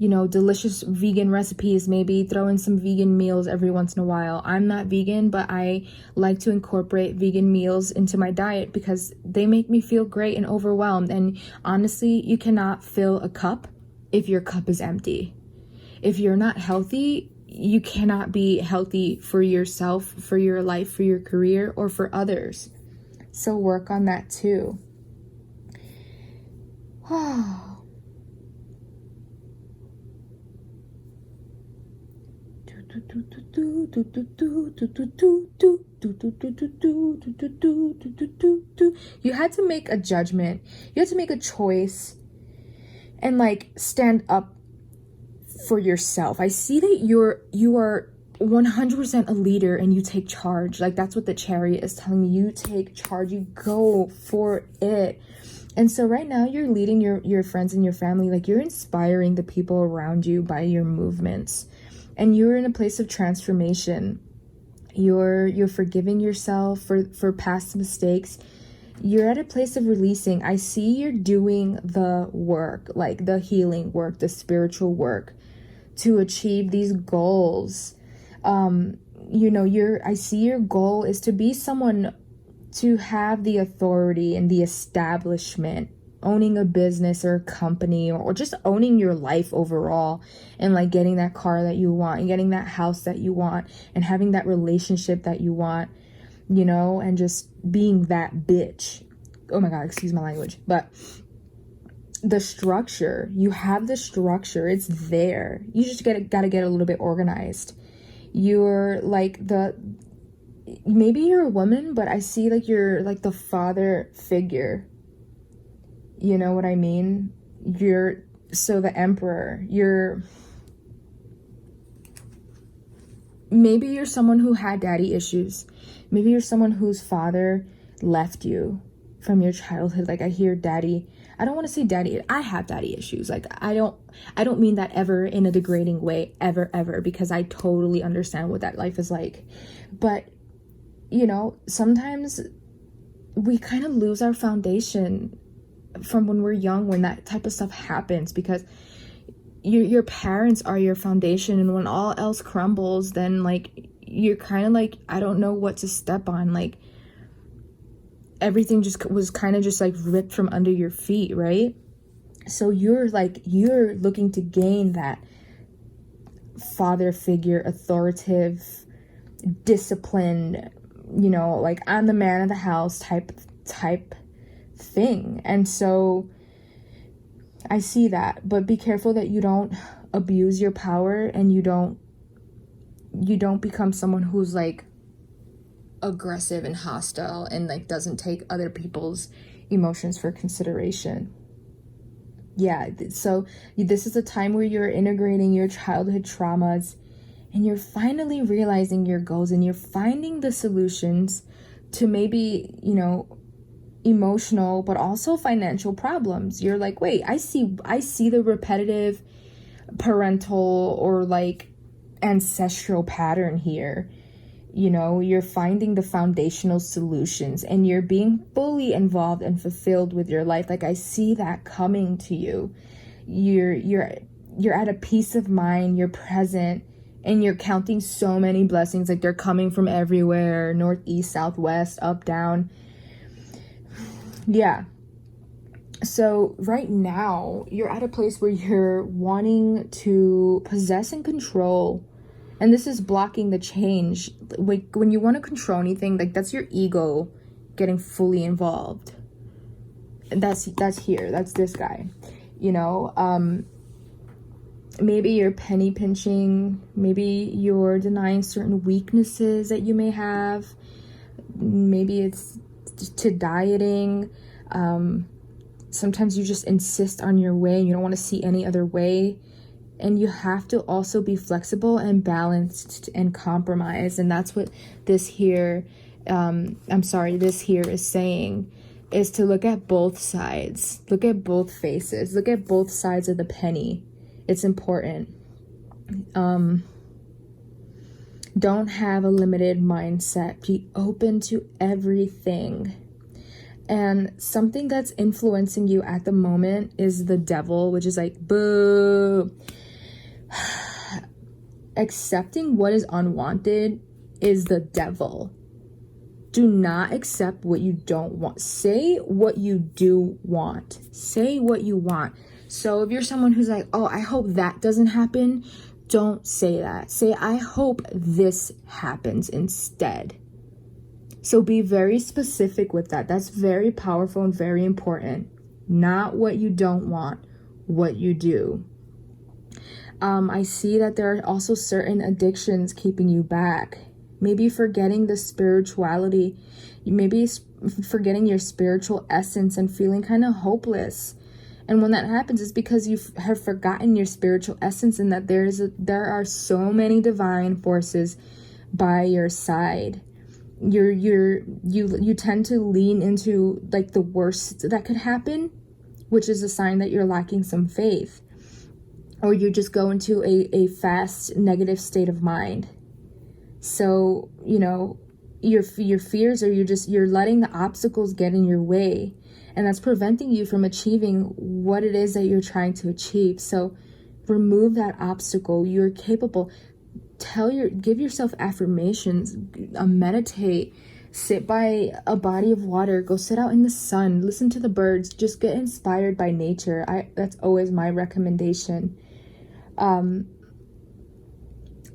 delicious vegan recipes. Maybe throw in some vegan meals every once in a while. I'm not vegan, but I like to incorporate vegan meals into my diet because they make me feel great and overwhelmed. And honestly, you cannot fill a cup if your cup is empty. If you're not healthy, you cannot be healthy for yourself, for your life, for your career, or for others. So work on that too. You had to make a judgment. You had to make a choice and like stand up for yourself. I see that you are 100% a leader, and you take charge. Like, that's what the Chariot is telling me. You take charge, you go for it. And so right now you're leading your friends and your family. Like, you're inspiring the people around you by your movements, and you're in a place of transformation. You're forgiving yourself for past mistakes. You're at a place of releasing. I see you're doing the work, like the healing work, the spiritual work, to achieve these goals. I see your goal is to be someone, to have the authority and the establishment, owning a business or a company, or just owning your life overall, and like getting that car that you want, and getting that house that you want, and having that relationship that you want, and just being that bitch. Oh my God, excuse my language. But the structure, you have the structure, it's there. You just gotta get a little bit organized. you're like maybe you're a woman, but I see like you're like the father figure. You know what I mean? So the emperor, maybe you're someone who had daddy issues. Maybe you're someone whose father left you from your childhood. Like I hear daddy, I don't want to say daddy, I have daddy issues. Like I don't mean that ever in a degrading way, ever, because I totally understand what that life is like. But, you know, sometimes we kind of lose our foundation from when we're young, when that type of stuff happens, because your parents are your foundation, and when all else crumbles, then like you're kind of like, I don't know what to step on. Like everything just was kind of just like ripped from under your feet, right? So you're looking to gain that father figure, authoritative, disciplined, you know, like I'm the man of the house type thing. And so I see that, but be careful that you don't abuse your power, and you don't become someone who's like aggressive and hostile and like doesn't take other people's emotions for consideration. Yeah, so this is a time where you're integrating your childhood traumas, and you're finally realizing your goals, and you're finding the solutions to maybe, you know, emotional but also financial problems. You're like, wait, I see the repetitive parental or like ancestral pattern here. You know, you're finding the foundational solutions, and you're being fully involved and fulfilled with your life. Like I see that coming to you. You're at a peace of mind, you're present, and you're counting so many blessings. Like they're coming from everywhere, north, east, south, west, up, down. Yeah. So right now you're at a place where you're wanting to possess and control, and this is blocking the change. Like when you want to control anything, like that's your ego getting fully involved. That's here. That's this guy. You know, maybe you're penny pinching. Maybe you're denying certain weaknesses that you may have. Maybe it's to dieting. Sometimes you just insist on your way. You don't want to see any other way. And you have to also be flexible and balanced and compromise. And that's what this here is saying, is to look at both sides. Look at both faces. Look at both sides of the penny. It's important. Don't have a limited mindset. Be open to everything. And something that's influencing you at the moment is the devil, which is like, boo. Accepting what is unwanted is the devil. Do not accept what you don't want. Say what you do want. Say what you want. So if you're someone who's like, oh, I hope that doesn't happen, don't say that. Say, I hope this happens instead. So be very specific with that. That's very powerful and very important. Not what you don't want, what you do. I see that there are also certain addictions keeping you back. Maybe forgetting the spirituality. Maybe forgetting your spiritual essence and feeling kind of hopeless. And when that happens, it's because you have forgotten your spiritual essence, and that there are so many divine forces by your side. You tend to lean into like the worst that could happen, which is a sign that you're lacking some faith, or you just go into a fast negative state of mind. So, you know, your fears, or you're letting the obstacles get in your way, and that's preventing you from achieving what it is that you're trying to achieve. So remove that obstacle. You're capable. Give yourself affirmations, meditate, sit by a body of water, go sit out in the sun, listen to the birds, just get inspired by nature. That's always my recommendation.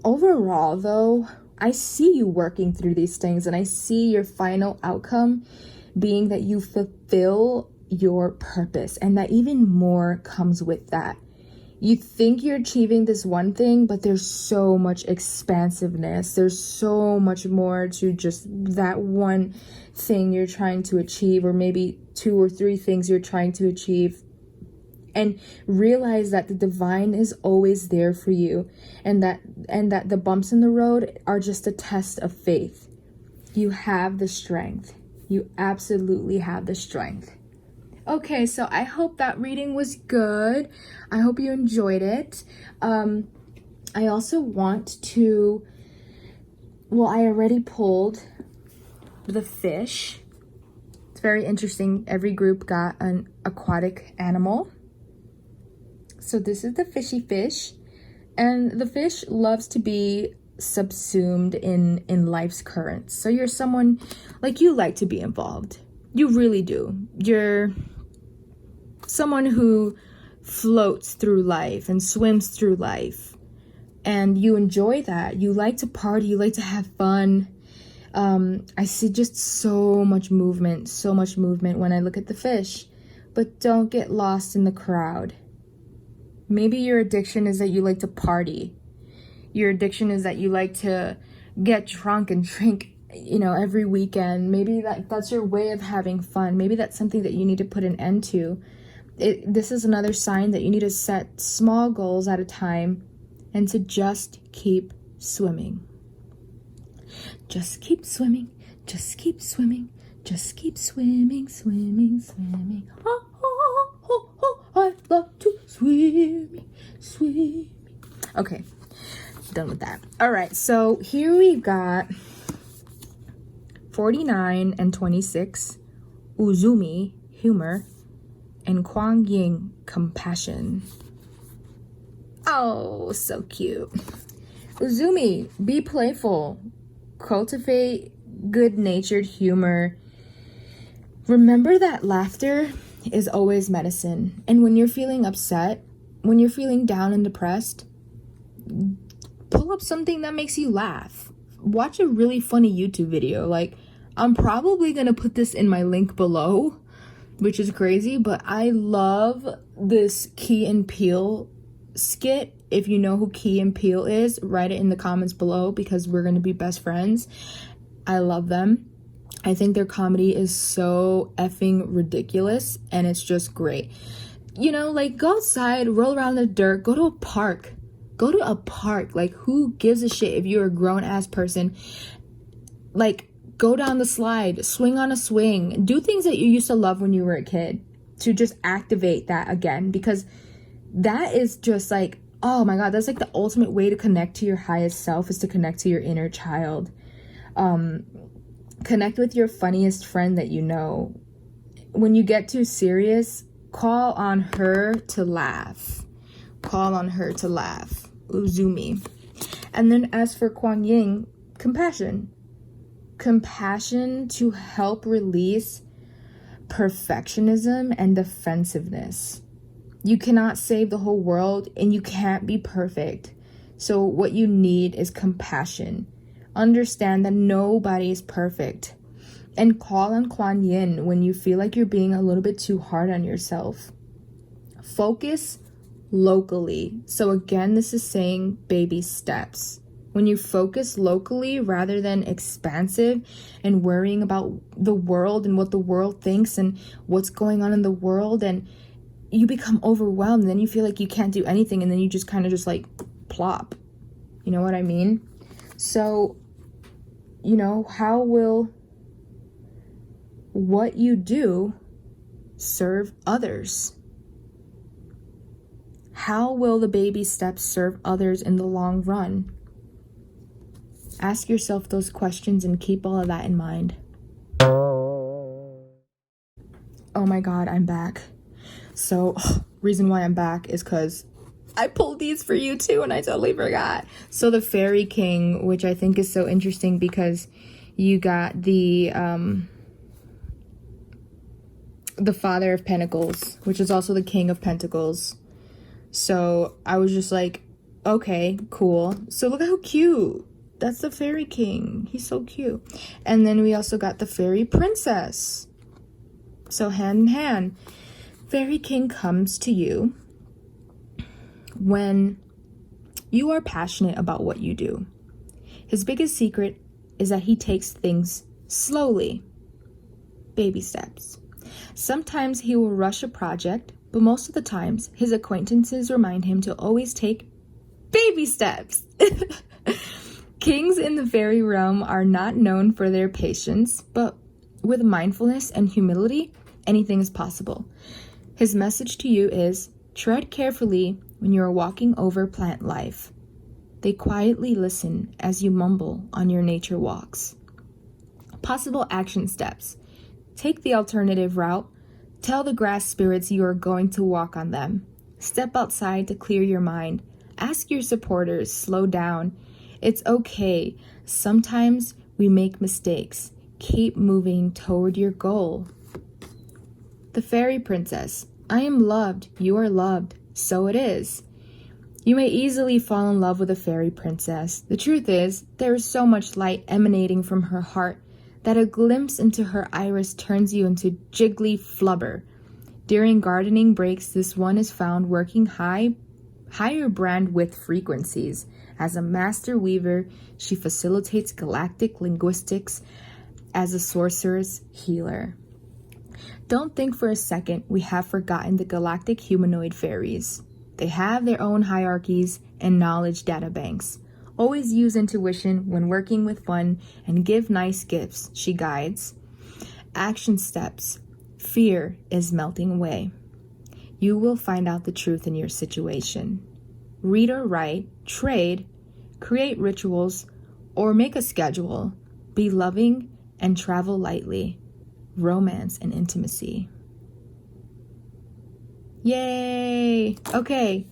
Overall though, I see you working through these things, and I see your final outcome being that you fulfill your purpose, and that even more comes with that. you think you're achieving this one thing, but there's so much expansiveness. There's so much more to just that one thing you're trying to achieve, or maybe 2 or 3 things you're trying to achieve. And realize that the divine is always there for you, and that the bumps in the road are just a test of faith. You have the strength. You absolutely have the strength. Okay, so I hope that reading was good. I hope you enjoyed it. I also want to, well, I already pulled the fish. It's very interesting. Every group got an aquatic animal. So this is the fishy fish. And the fish loves to be subsumed in life's currents. So you're someone, like, you like to be involved. You really do. You're someone who floats through life and swims through life, and you enjoy that. You like to party, you like to have fun. I see just so much movement when I look at the fish. But don't get lost in the crowd. Maybe your addiction is that you like to party. Your addiction is that you like to get drunk and drink, every weekend. Maybe that's your way of having fun. Maybe that's something that you need to put an end to. This is another sign that you need to set small goals at a time and to just keep swimming. Just keep swimming. Just keep swimming. Just keep swimming, swimming, swimming. Oh, oh, oh, oh, I love to swim. Okay, done with that. All right, so here we've got 49 and 26, Uzumi, humor, and Kuang Yin, compassion. Oh, so cute. Uzumi, be playful. Cultivate good-natured humor. Remember that laughter is always medicine. And when you're feeling upset, when you're feeling down and depressed, pull up something that makes you laugh. Watch a really funny YouTube video. Like, I'm probably gonna put this in my link below, which is crazy, but I love this Key and Peele skit. If you know who Key and Peele is, write it in the comments below, because we're gonna be best friends. I love them. I think their comedy is so effing ridiculous, and it's just great. Like, go outside, roll around in the dirt, go to a park. Go to a park. Like, who gives a shit if you're a grown-ass person? Like, go down the slide, swing on a swing, do things that you used to love when you were a kid, to just activate that again, because that is just like, oh my God, that's like the ultimate way to connect to your highest self, is to connect to your inner child. Connect with your funniest friend that you know. When you get too serious, call on her to laugh. Call on her to laugh. Uzumi. And then as for Kuang Yin, compassion. Compassion to help release perfectionism and defensiveness. You cannot save the whole world, and you can't be perfect. So what you need is compassion. Understand that nobody is perfect. And call on Kuan Yin when you feel like you're being a little bit too hard on yourself. Focus locally. So again, this is saying baby steps. When you focus locally rather than expansive and worrying about the world and what the world thinks and what's going on in the world, and you become overwhelmed, and then you feel like you can't do anything, and then you just kind of just like plop. You know what I mean? So, how will what you do serve others? How will the baby steps serve others in the long run? Ask yourself those questions and keep all of that in mind. Oh my God, I'm back. So, reason why I'm back is because I pulled these for you too, and I totally forgot. So the Fairy King, which I think is so interesting because you got the Father of Pentacles, which is also the King of Pentacles. So I was just like, okay, cool. So look how cute. That's the Fairy King. He's so cute. And then we also got the Fairy Princess. So hand in hand. Fairy King comes to you when you are passionate about what you do. His biggest secret is that he takes things slowly, baby steps. Sometimes he will rush a project, but most of the times his acquaintances remind him to always take baby steps. Kings in the fairy realm are not known for their patience, but with mindfulness and humility, anything is possible. His message to you is, tread carefully when you are walking over plant life. They quietly listen as you mumble on your nature walks. Possible action steps. Take the alternative route. Tell the grass spirits you are going to walk on them. Step outside to clear your mind. Ask your supporters, slow down. It's okay. Sometimes we make mistakes. Keep moving toward your goal. The Fairy Princess. I am loved. You are loved. So it is. You may easily fall in love with a fairy princess. The truth is, there is so much light emanating from her heart that a glimpse into her iris turns you into jiggly flubber. During gardening breaks, this one is found working higher bandwidth frequencies. As a master weaver, she facilitates galactic linguistics as a sorceress healer. Don't think for a second we have forgotten the galactic humanoid fairies. They have their own hierarchies and knowledge databanks. Always use intuition when working with fun and give nice gifts, she guides. Action steps. Fear is melting away. You will find out the truth in your situation. Read or write, trade, create rituals, or make a schedule. Be loving and travel lightly. Romance and intimacy. Yay! Okay,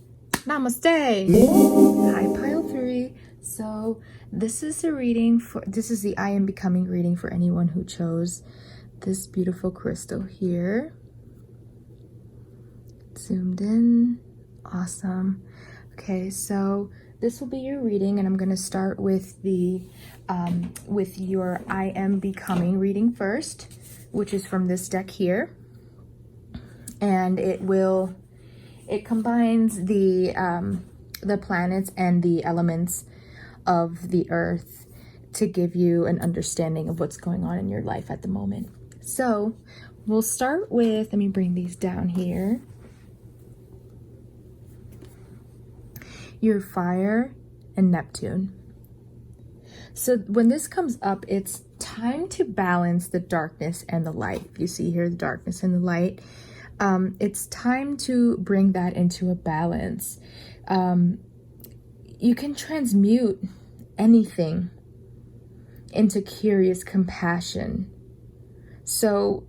namaste! Hi, Pile 3. So, this is the I Am Becoming reading for anyone who chose this beautiful crystal here. Zoomed in. Awesome. Okay, so this will be your reading, and I'm going to start with with your I Am Becoming reading first, which is from this deck here. And it combines the planets and the elements of the earth to give you an understanding of what's going on in your life at the moment. So we'll start with, let me bring these down here. Your fire and Neptune. So when this comes up, it's time to balance the darkness and the light. You see here the darkness and the light. It's time to bring that into a balance. You can transmute anything into curious compassion. So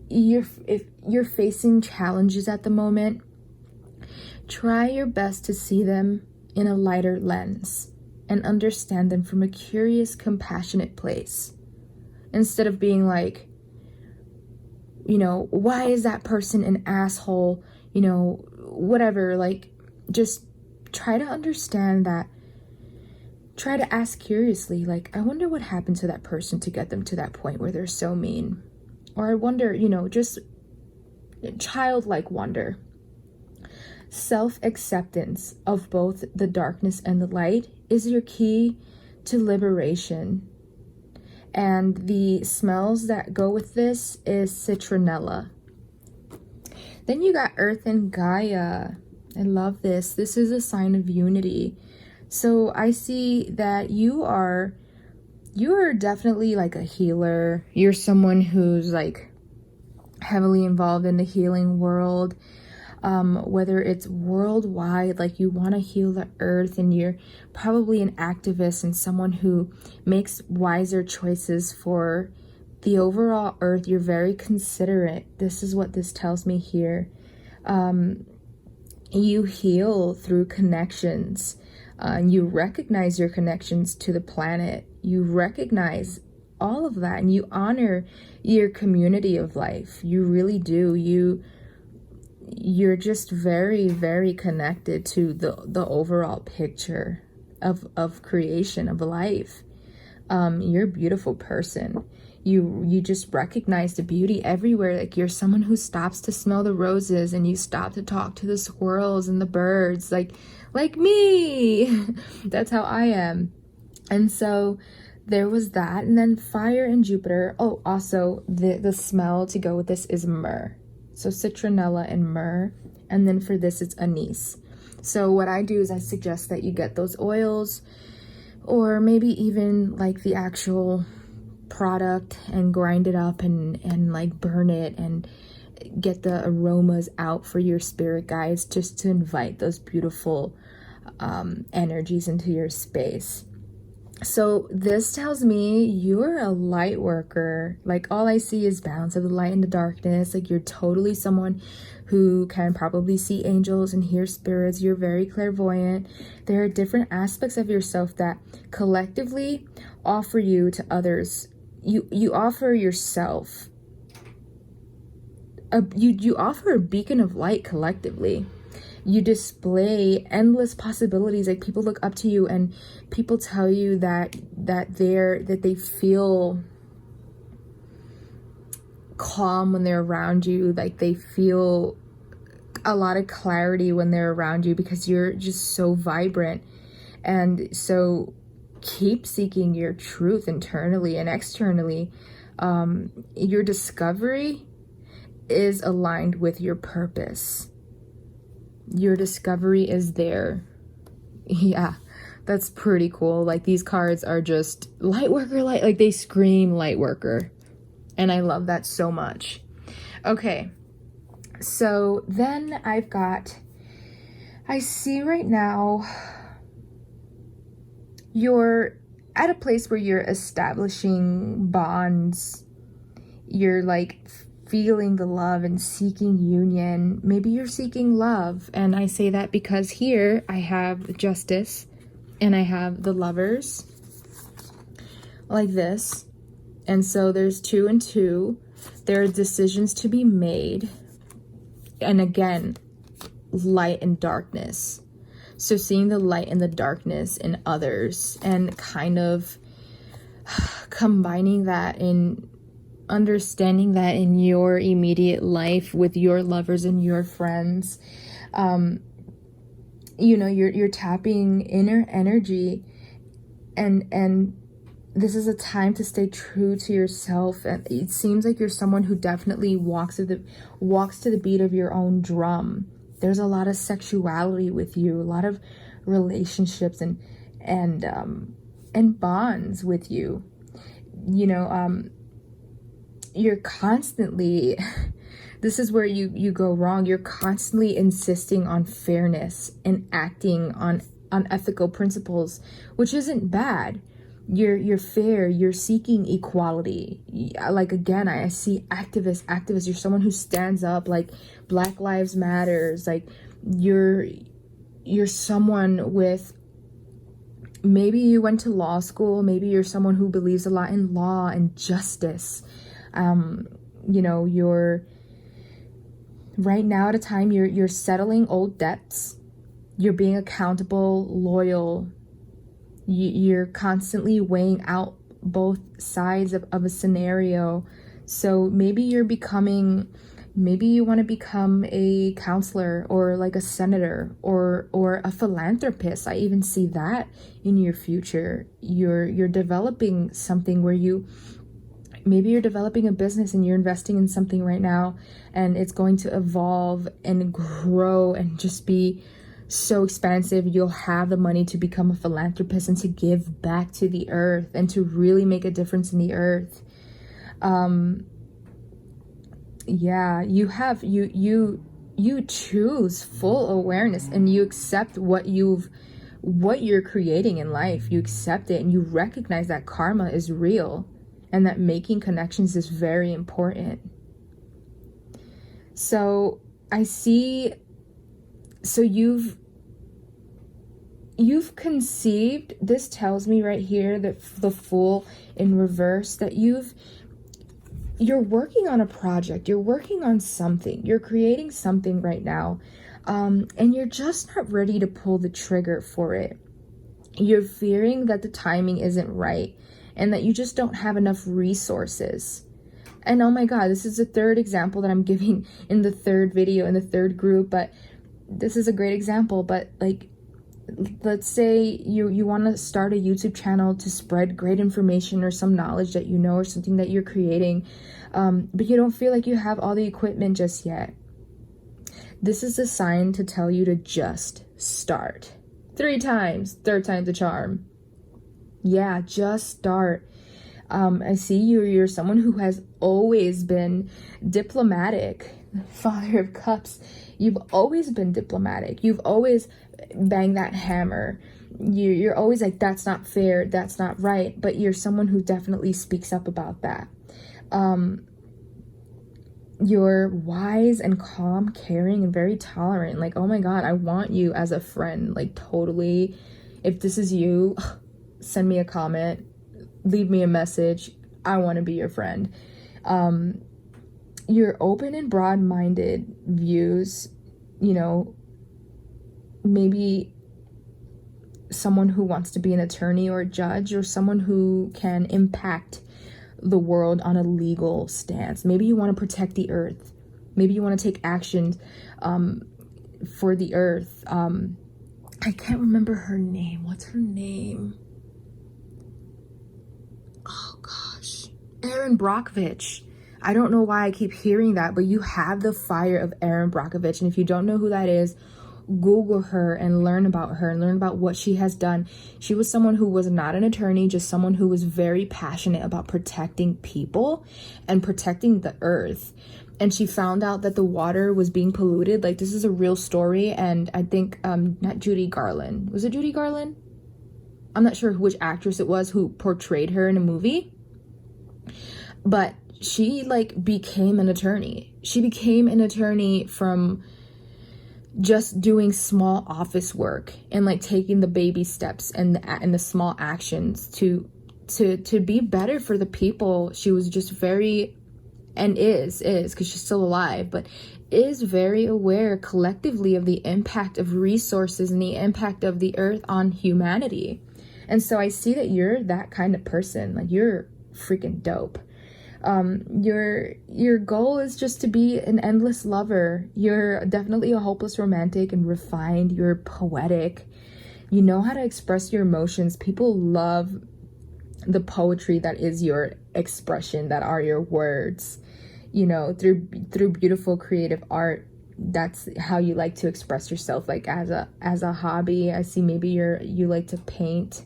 if you're facing challenges at the moment, try your best to see them in a lighter lens and understand them from a curious, compassionate place. Instead of being like, why is that person an asshole? Whatever, like, just try to understand that. Try to ask curiously, like, I wonder what happened to that person to get them to that point where they're so mean. Or I wonder, just childlike wonder. Self-acceptance of both the darkness and the light is your key to liberation. And the smells that go with this is citronella. Then you got Earth and Gaia. I love this. This is a sign of unity. So I see that you are definitely like a healer. You're someone who's like heavily involved in the healing world. Whether it's worldwide, like you want to heal the earth, and you're probably an activist and someone who makes wiser choices for the overall earth. You're very considerate. This is what this tells me here. You heal through connections. You recognize your connections to the planet. You recognize all of that, and you honor your community of life. You really do. You're just very, very connected to the overall picture of creation, of life. You're a beautiful person. you just recognize the beauty everywhere. Like you're someone who stops to smell the roses, and you stop to talk to the squirrels and the birds, like me. That's how I am. And so there was that. And then fire and Jupiter. Oh, also the smell to go with this is myrrh. So citronella and myrrh. And then for this, it's anise. So what I do is I suggest that you get those oils, or maybe even like the actual product, and grind it up and like burn it and get the aromas out for your spirit guides, just to invite those beautiful energies into your space. So this tells me you're a light worker. Like all I see is balance of the light and the darkness. Like you're totally someone who can probably see angels and hear spirits. You're very clairvoyant. There are different aspects of yourself that collectively offer you to others. You offer yourself. You offer a beacon of light collectively. You display endless possibilities. Like people look up to you, and people tell you that they feel calm when they're around you. Like they feel a lot of clarity when they're around you, because you're just so vibrant. And so keep seeking your truth internally and externally. Your discovery is aligned with your purpose. Your discovery is there. Yeah, that's pretty cool. Like these cards are just light worker, like they scream light worker. And I love that so much. Okay, so then I see right now you're at a place where you're establishing bonds. You're like feeling the love and seeking union. Maybe you're seeking love. And I say that because here I have Justice and I have the Lovers like this. And so there's 2 and 2. There are decisions to be made. And again, light and darkness. So seeing the light and the darkness in others, and kind of combining that, in understanding that in your immediate life with your lovers and your friends. You're tapping inner energy, and this is a time to stay true to yourself. And it seems like you're someone who definitely walks to the beat of your own drum. There's a lot of sexuality with you, a lot of relationships and bonds with you. You're constantly, this is where you go wrong. You're constantly insisting on fairness and acting on ethical principles, which isn't bad. You're fair. You're seeking equality. Like, again, I see activists. You're someone who stands up, like Black Lives Matters. Like you're someone with, maybe you went to law school. Maybe you're someone who believes a lot in law and justice. You're right now at a time you're settling old debts. You're being accountable, loyal. You're constantly weighing out both sides of a scenario. So maybe you want to become a counselor, or like a senator, or a philanthropist. I even see that in your future. You're developing something where maybe you're developing a business and you're investing in something right now, and it's going to evolve and grow and just be so expansive. You'll have the money to become a philanthropist and to give back to the earth and to really make a difference in the earth. You choose full awareness, and you accept what you're creating in life. You accept it, and you recognize that karma is real, and that making connections is very important. So I see, so you've conceived, this tells me right here that the Fool in reverse, that you're working on a project, you're working on something, you're creating something right now, and you're just not ready to pull the trigger for it. You're fearing that the timing isn't right, and that you just don't have enough resources. And oh my God, this is the third example that I'm giving in the third video, in the third group, but this is a great example. But like, let's say you want to start a YouTube channel to spread great information or some knowledge that you know, or something that you're creating, but you don't feel like you have all the equipment just yet. This is a sign to tell you to just start. 3 times, third time's a charm. Yeah, just start. I see you're someone who has always been diplomatic. Father of Cups, you've always been diplomatic. You've always banged that hammer. You're always like, that's not fair, that's not right. But you're someone who definitely speaks up about that. You're wise and calm, caring, and very tolerant. Like, oh my God, I want you as a friend. Like, totally. If this is you, send me a comment, leave me a message. I want to be your friend. Your open and broad-minded views, you know, maybe someone who wants to be an attorney or a judge, or someone who can impact the world on a legal stance. Maybe you want to protect the earth. Maybe you want to take action for the earth. I can't remember her name. What's her name? Oh gosh, Erin Brockovich. I don't know why I keep hearing that, but you have the fire of Erin Brockovich. And if you don't know who that is, Google her and learn about her and learn about what she has done. She was someone who was not an attorney, just someone who was very passionate about protecting people and protecting the earth. And she found out that the water was being polluted. Like, this is a real story. And I think, not Judy Garland. Was it Judy Garland? I'm not sure which actress it was who portrayed her in a movie. But she, like, became an attorney. She became an attorney from just doing small office work and like taking the baby steps and the small actions to be better for the people. She was just very, and is because she's still alive, but is very aware collectively of the impact of resources and the impact of the earth on humanity. And so I see that you're that kind of person. Like, you're freaking dope. Your goal is just to be an endless lover. You're definitely a hopeless romantic and refined. You're poetic. You know how to express your emotions. People love the poetry that is your expression, that are your words. You know, through beautiful creative art. That's how you like to express yourself. Like, as a hobby, I see maybe you like to paint,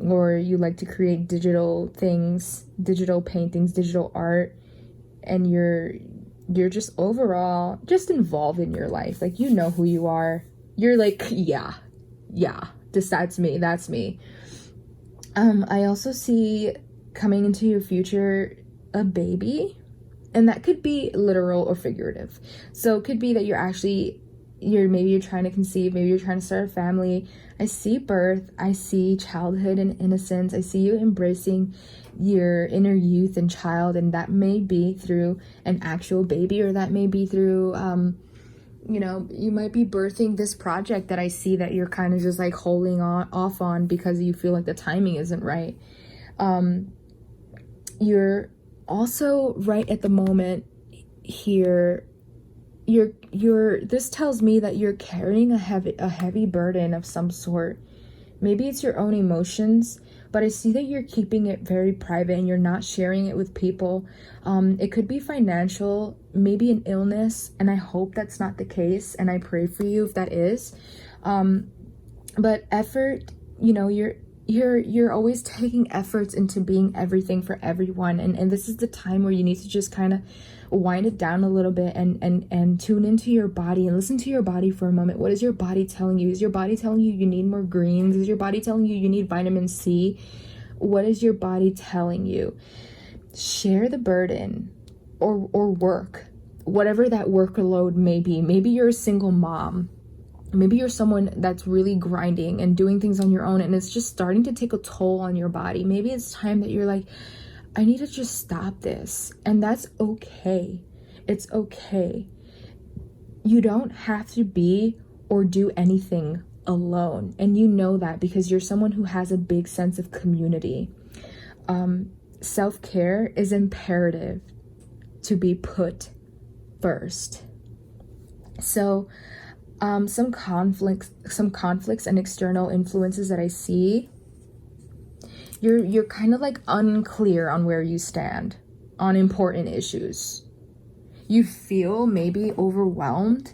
or you like to create digital things, digital paintings, digital art, and you're just overall just involved in your life. Like, you know who you are. You're like, yeah, that's me. I also see coming into your future a baby, and that could be literal or figurative. So it could be that you're trying to conceive, maybe you're trying to start a family. I see birth, I see childhood and innocence. I see you embracing your inner youth and child, and that may be through an actual baby, or that may be through, you know, you might be birthing this project that I see that you're kind of just like holding off on because you feel like the timing isn't right. You're also right at the moment here. This tells me that you're carrying a heavy burden of some sort. Maybe it's your own emotions, but I see that you're keeping it very private and you're not sharing it with people. It could be financial, maybe an illness, and I hope that's not the case, and I pray for you if that is. But effort, you know, you're always taking efforts into being everything for everyone, and this is the time where you need to just kind of wind it down a little bit and tune into your body and listen to your body for a moment. What is your body telling you? Is your body telling you you need more greens? Is your body telling you you need vitamin C? What is your body telling you? Share the burden or work, whatever that workload may be. Maybe you're a single mom. Maybe you're someone that's really grinding and doing things on your own, and it's just starting to take a toll on your body. Maybe it's time that you're like, I need to just stop this. And that's okay. It's okay. You don't have to be or do anything alone. And you know that because you're someone who has a big sense of community. self-care is imperative to be put first. So some conflicts and external influences that I see, you're kind of like unclear on where you stand on important issues. You feel maybe overwhelmed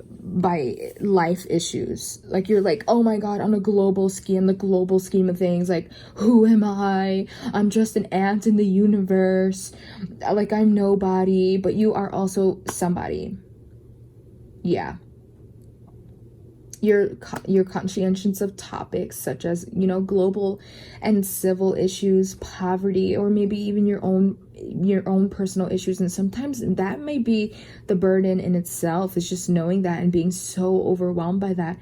by life issues. Like you're like, oh my god, on the global scheme of things, like, who am I? I'm just an ant in the universe. Like, I'm nobody, but you are also somebody. Yeah. You're conscientious of topics such as, you know, global and civil issues, poverty, or maybe even your own personal issues. And sometimes that may be the burden in itself, is just knowing that and being so overwhelmed by that.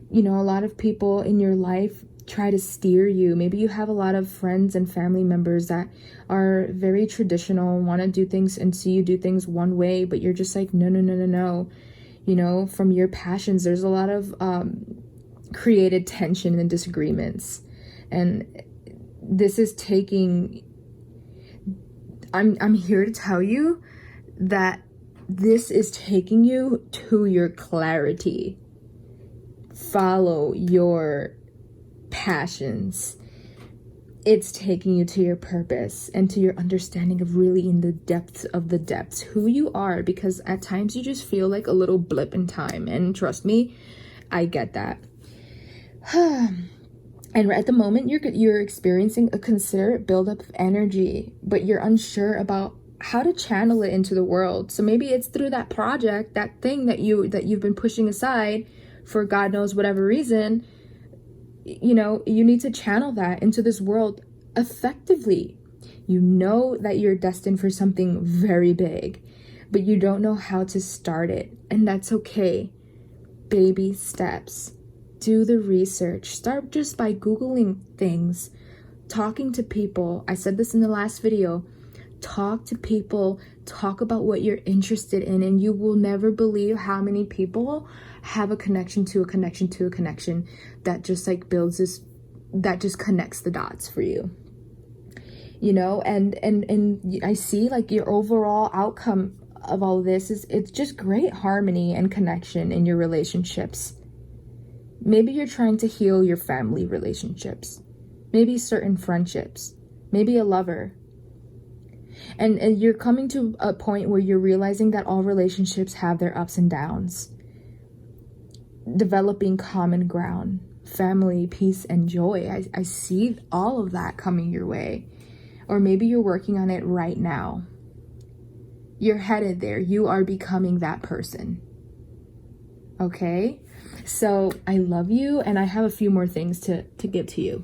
You know, a lot of people in your life try to steer you. Maybe you have a lot of friends and family members that are very traditional, want to do things and see you do things one way, but you're just like, no. You know, from your passions, there's a lot of created tension and disagreements. And this is taking, I'm here to tell you that this is taking you to your clarity. Follow your passions. It's taking you to your purpose and to your understanding of really in the depths of the depths who you are, because at times you just feel like a little blip in time, and trust me, I get that. And at the moment you're experiencing a considerate buildup of energy, but you're unsure about how to channel it into the world. So maybe it's through that project, that thing that you've been pushing aside for God knows whatever reason. You know, you need to channel that into this world effectively. You know that you're destined for something very big, but you don't know how to start it, and that's okay. Baby steps. Do the research. Start just by Googling things, talking to people. I said this in the last video. Talk to people, talk about what you're interested in, and you will never believe how many people have a connection to a connection to a connection that just like builds this, that just connects the dots for you. You know, and I see like your overall outcome of all of this is, it's just great harmony and connection in your relationships. Maybe you're trying to heal your family relationships, maybe certain friendships, maybe a lover. And you're coming to a point where you're realizing that all relationships have their ups and downs. Developing common ground, family, peace, and joy. I see all of that coming your way. Or maybe you're working on it right now. You're headed there. You are becoming that person. Okay? So I love you, and I have a few more things to give to you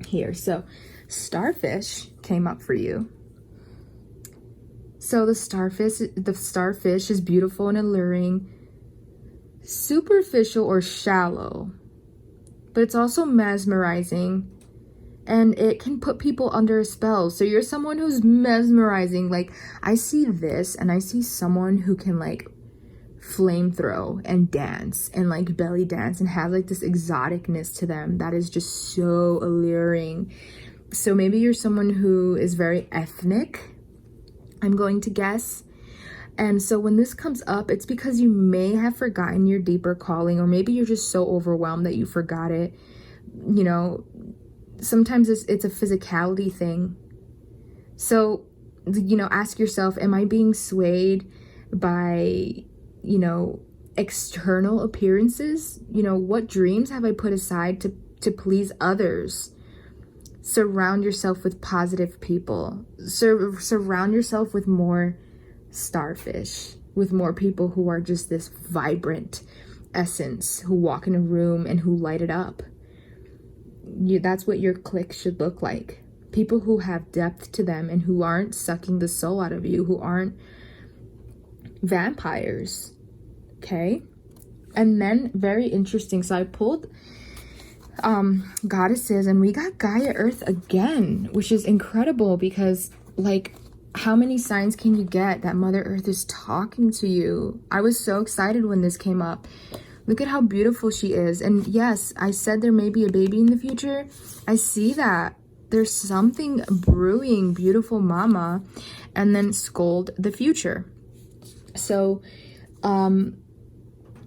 here. So starfish came up for you. So the starfish is beautiful and alluring, superficial or shallow, but it's also mesmerizing, and it can put people under a spell. So you're someone who's mesmerizing. Like, I see this, and I see someone who can like flamethrow and dance and like belly dance and have like this exoticness to them that is just so alluring. So maybe you're someone who is very ethnic, I'm going to guess. And so when this comes up, it's because you may have forgotten your deeper calling, or maybe you're just so overwhelmed that you forgot it. You know, sometimes it's a physicality thing. So, you know, ask yourself, am I being swayed by, you know, external appearances? You know, what dreams have I put aside to please others? Surround yourself with positive people. Surround yourself with more starfish, with more people who are just this vibrant essence, who walk in a room and who light it up. That's what your clique should look like. People who have depth to them and who aren't sucking the soul out of you, who aren't vampires. Okay? And then, very interesting, so I pulled goddesses, and we got Gaia Earth again, which is incredible, because like, how many signs can you get that Mother Earth is talking to you? I was so excited when this came up. Look at how beautiful she is. And yes, I said there may be a baby in the future. I see that. There's something brewing, beautiful mama. And then scold the future. So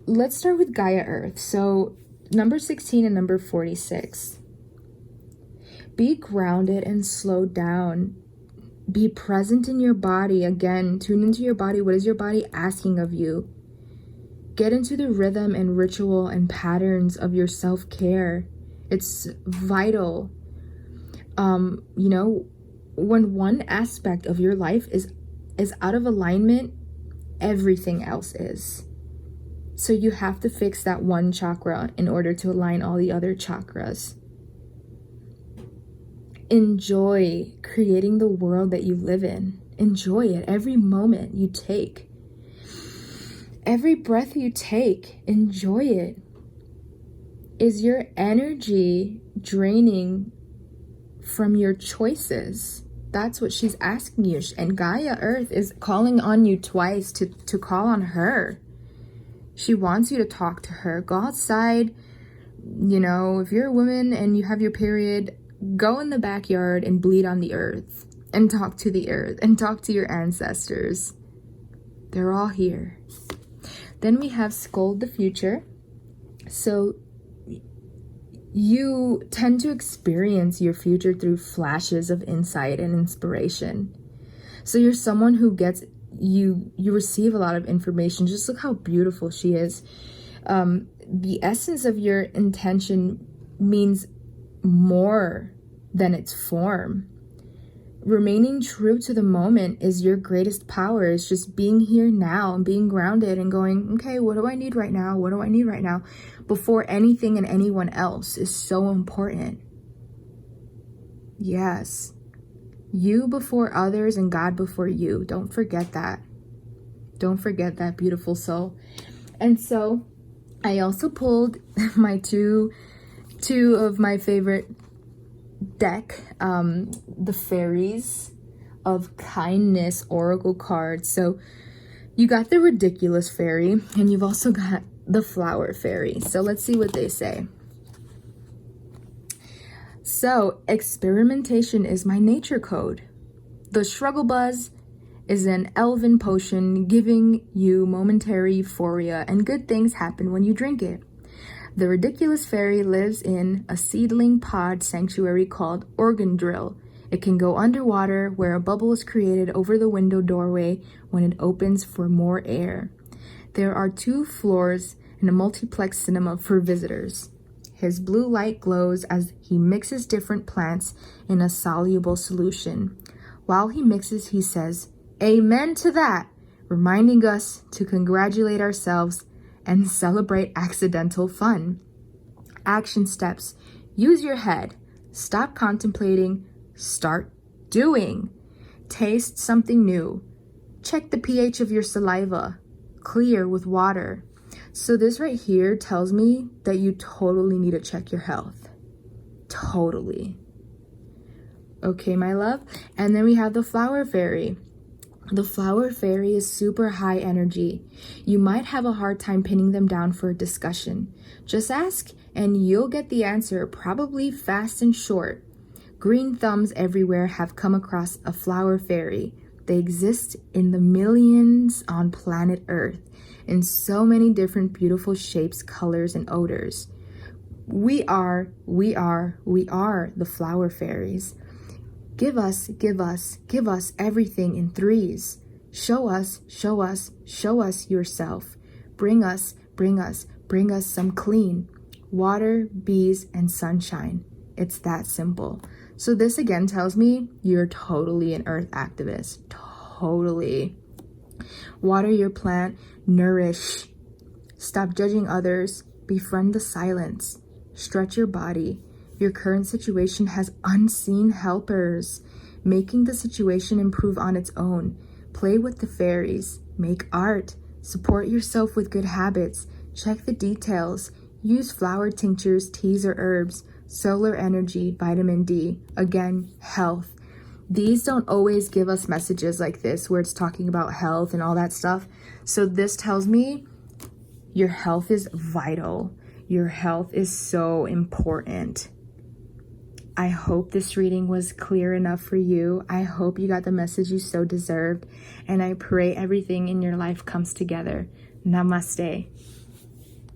let's start with Gaia Earth. So number 16 and number 46. Be grounded and slow down. Be present in your body. Again, tune into your body. What is your body asking of you? Get into the rhythm and ritual and patterns of your self-care. It's vital. You know, when one aspect of your life is out of alignment, everything else is. So you have to fix that one chakra in order to align all the other chakras. Enjoy creating the world that you live in. Enjoy it every moment you take. Every breath you take, enjoy it. Is your energy draining from your choices? That's what she's asking you. And Gaia Earth is calling on you twice to call on her. She wants you to talk to her. Go outside. You know, if you're a woman and you have your period, go in the backyard and bleed on the earth and talk to the earth and talk to your ancestors. They're all here. Then we have scold the future. So you tend to experience your future through flashes of insight and inspiration. So you're someone who gets, you receive a lot of information. Just look how beautiful she is. The essence of your intention means more than its form. Remaining true to the moment is your greatest power. It's just being here now and being grounded and going, okay, what do I need right now? What do I need right now? Before anything and anyone else is so important. Yes. You before others and God before you. Don't forget that. Don't forget that, beautiful soul. And so I also pulled my two of my favorite deck, the Fairies of Kindness Oracle cards. So you got the Ridiculous Fairy and you've also got the Flower Fairy. So let's see what they say. So experimentation is my nature code. The Struggle Buzz is an elven potion giving you momentary euphoria, and good things happen when you drink it. The Ridiculous Fairy lives in a seedling pod sanctuary called Organ Drill. It can go underwater where a bubble is created over the window doorway when it opens for more air. There are 2 floors and a multiplex cinema for visitors. His blue light glows as he mixes different plants in a soluble solution. While he mixes, he says, "Amen to that," reminding us to congratulate ourselves and celebrate accidental fun. Action steps. Use your head. Stop contemplating. Start doing. Taste something new. Check the pH of your saliva. Clear with water. So this right here tells me that you totally need to check your health. Totally. Okay, my love. And then we have the Flower Fairy. The Flower Fairy is super high energy. You might have a hard time pinning them down for a discussion. Just ask and you'll get the answer, probably fast and short. Green thumbs everywhere have come across a Flower Fairy. They exist in the millions on planet Earth in so many different beautiful shapes, colors, and odors. We are the Flower Fairies. Give us everything in 3s. Show us yourself. Bring us some clean water, bees, and sunshine. It's that simple. So this again tells me you're totally an earth activist. Totally. Water your plant, nourish. Stop judging others. Befriend the silence. Stretch your body. Your current situation has unseen helpers, making the situation improve on its own. Play with the fairies. Make art. Support yourself with good habits. Check the details. Use flower tinctures, teas, or herbs. Solar energy, vitamin D. Again, health. These don't always give us messages like this where it's talking about health and all that stuff. So this tells me your health is vital. Your health is so important. I hope this reading was clear enough for you. I hope you got the message you so deserved, and I pray everything in your life comes together. Namaste.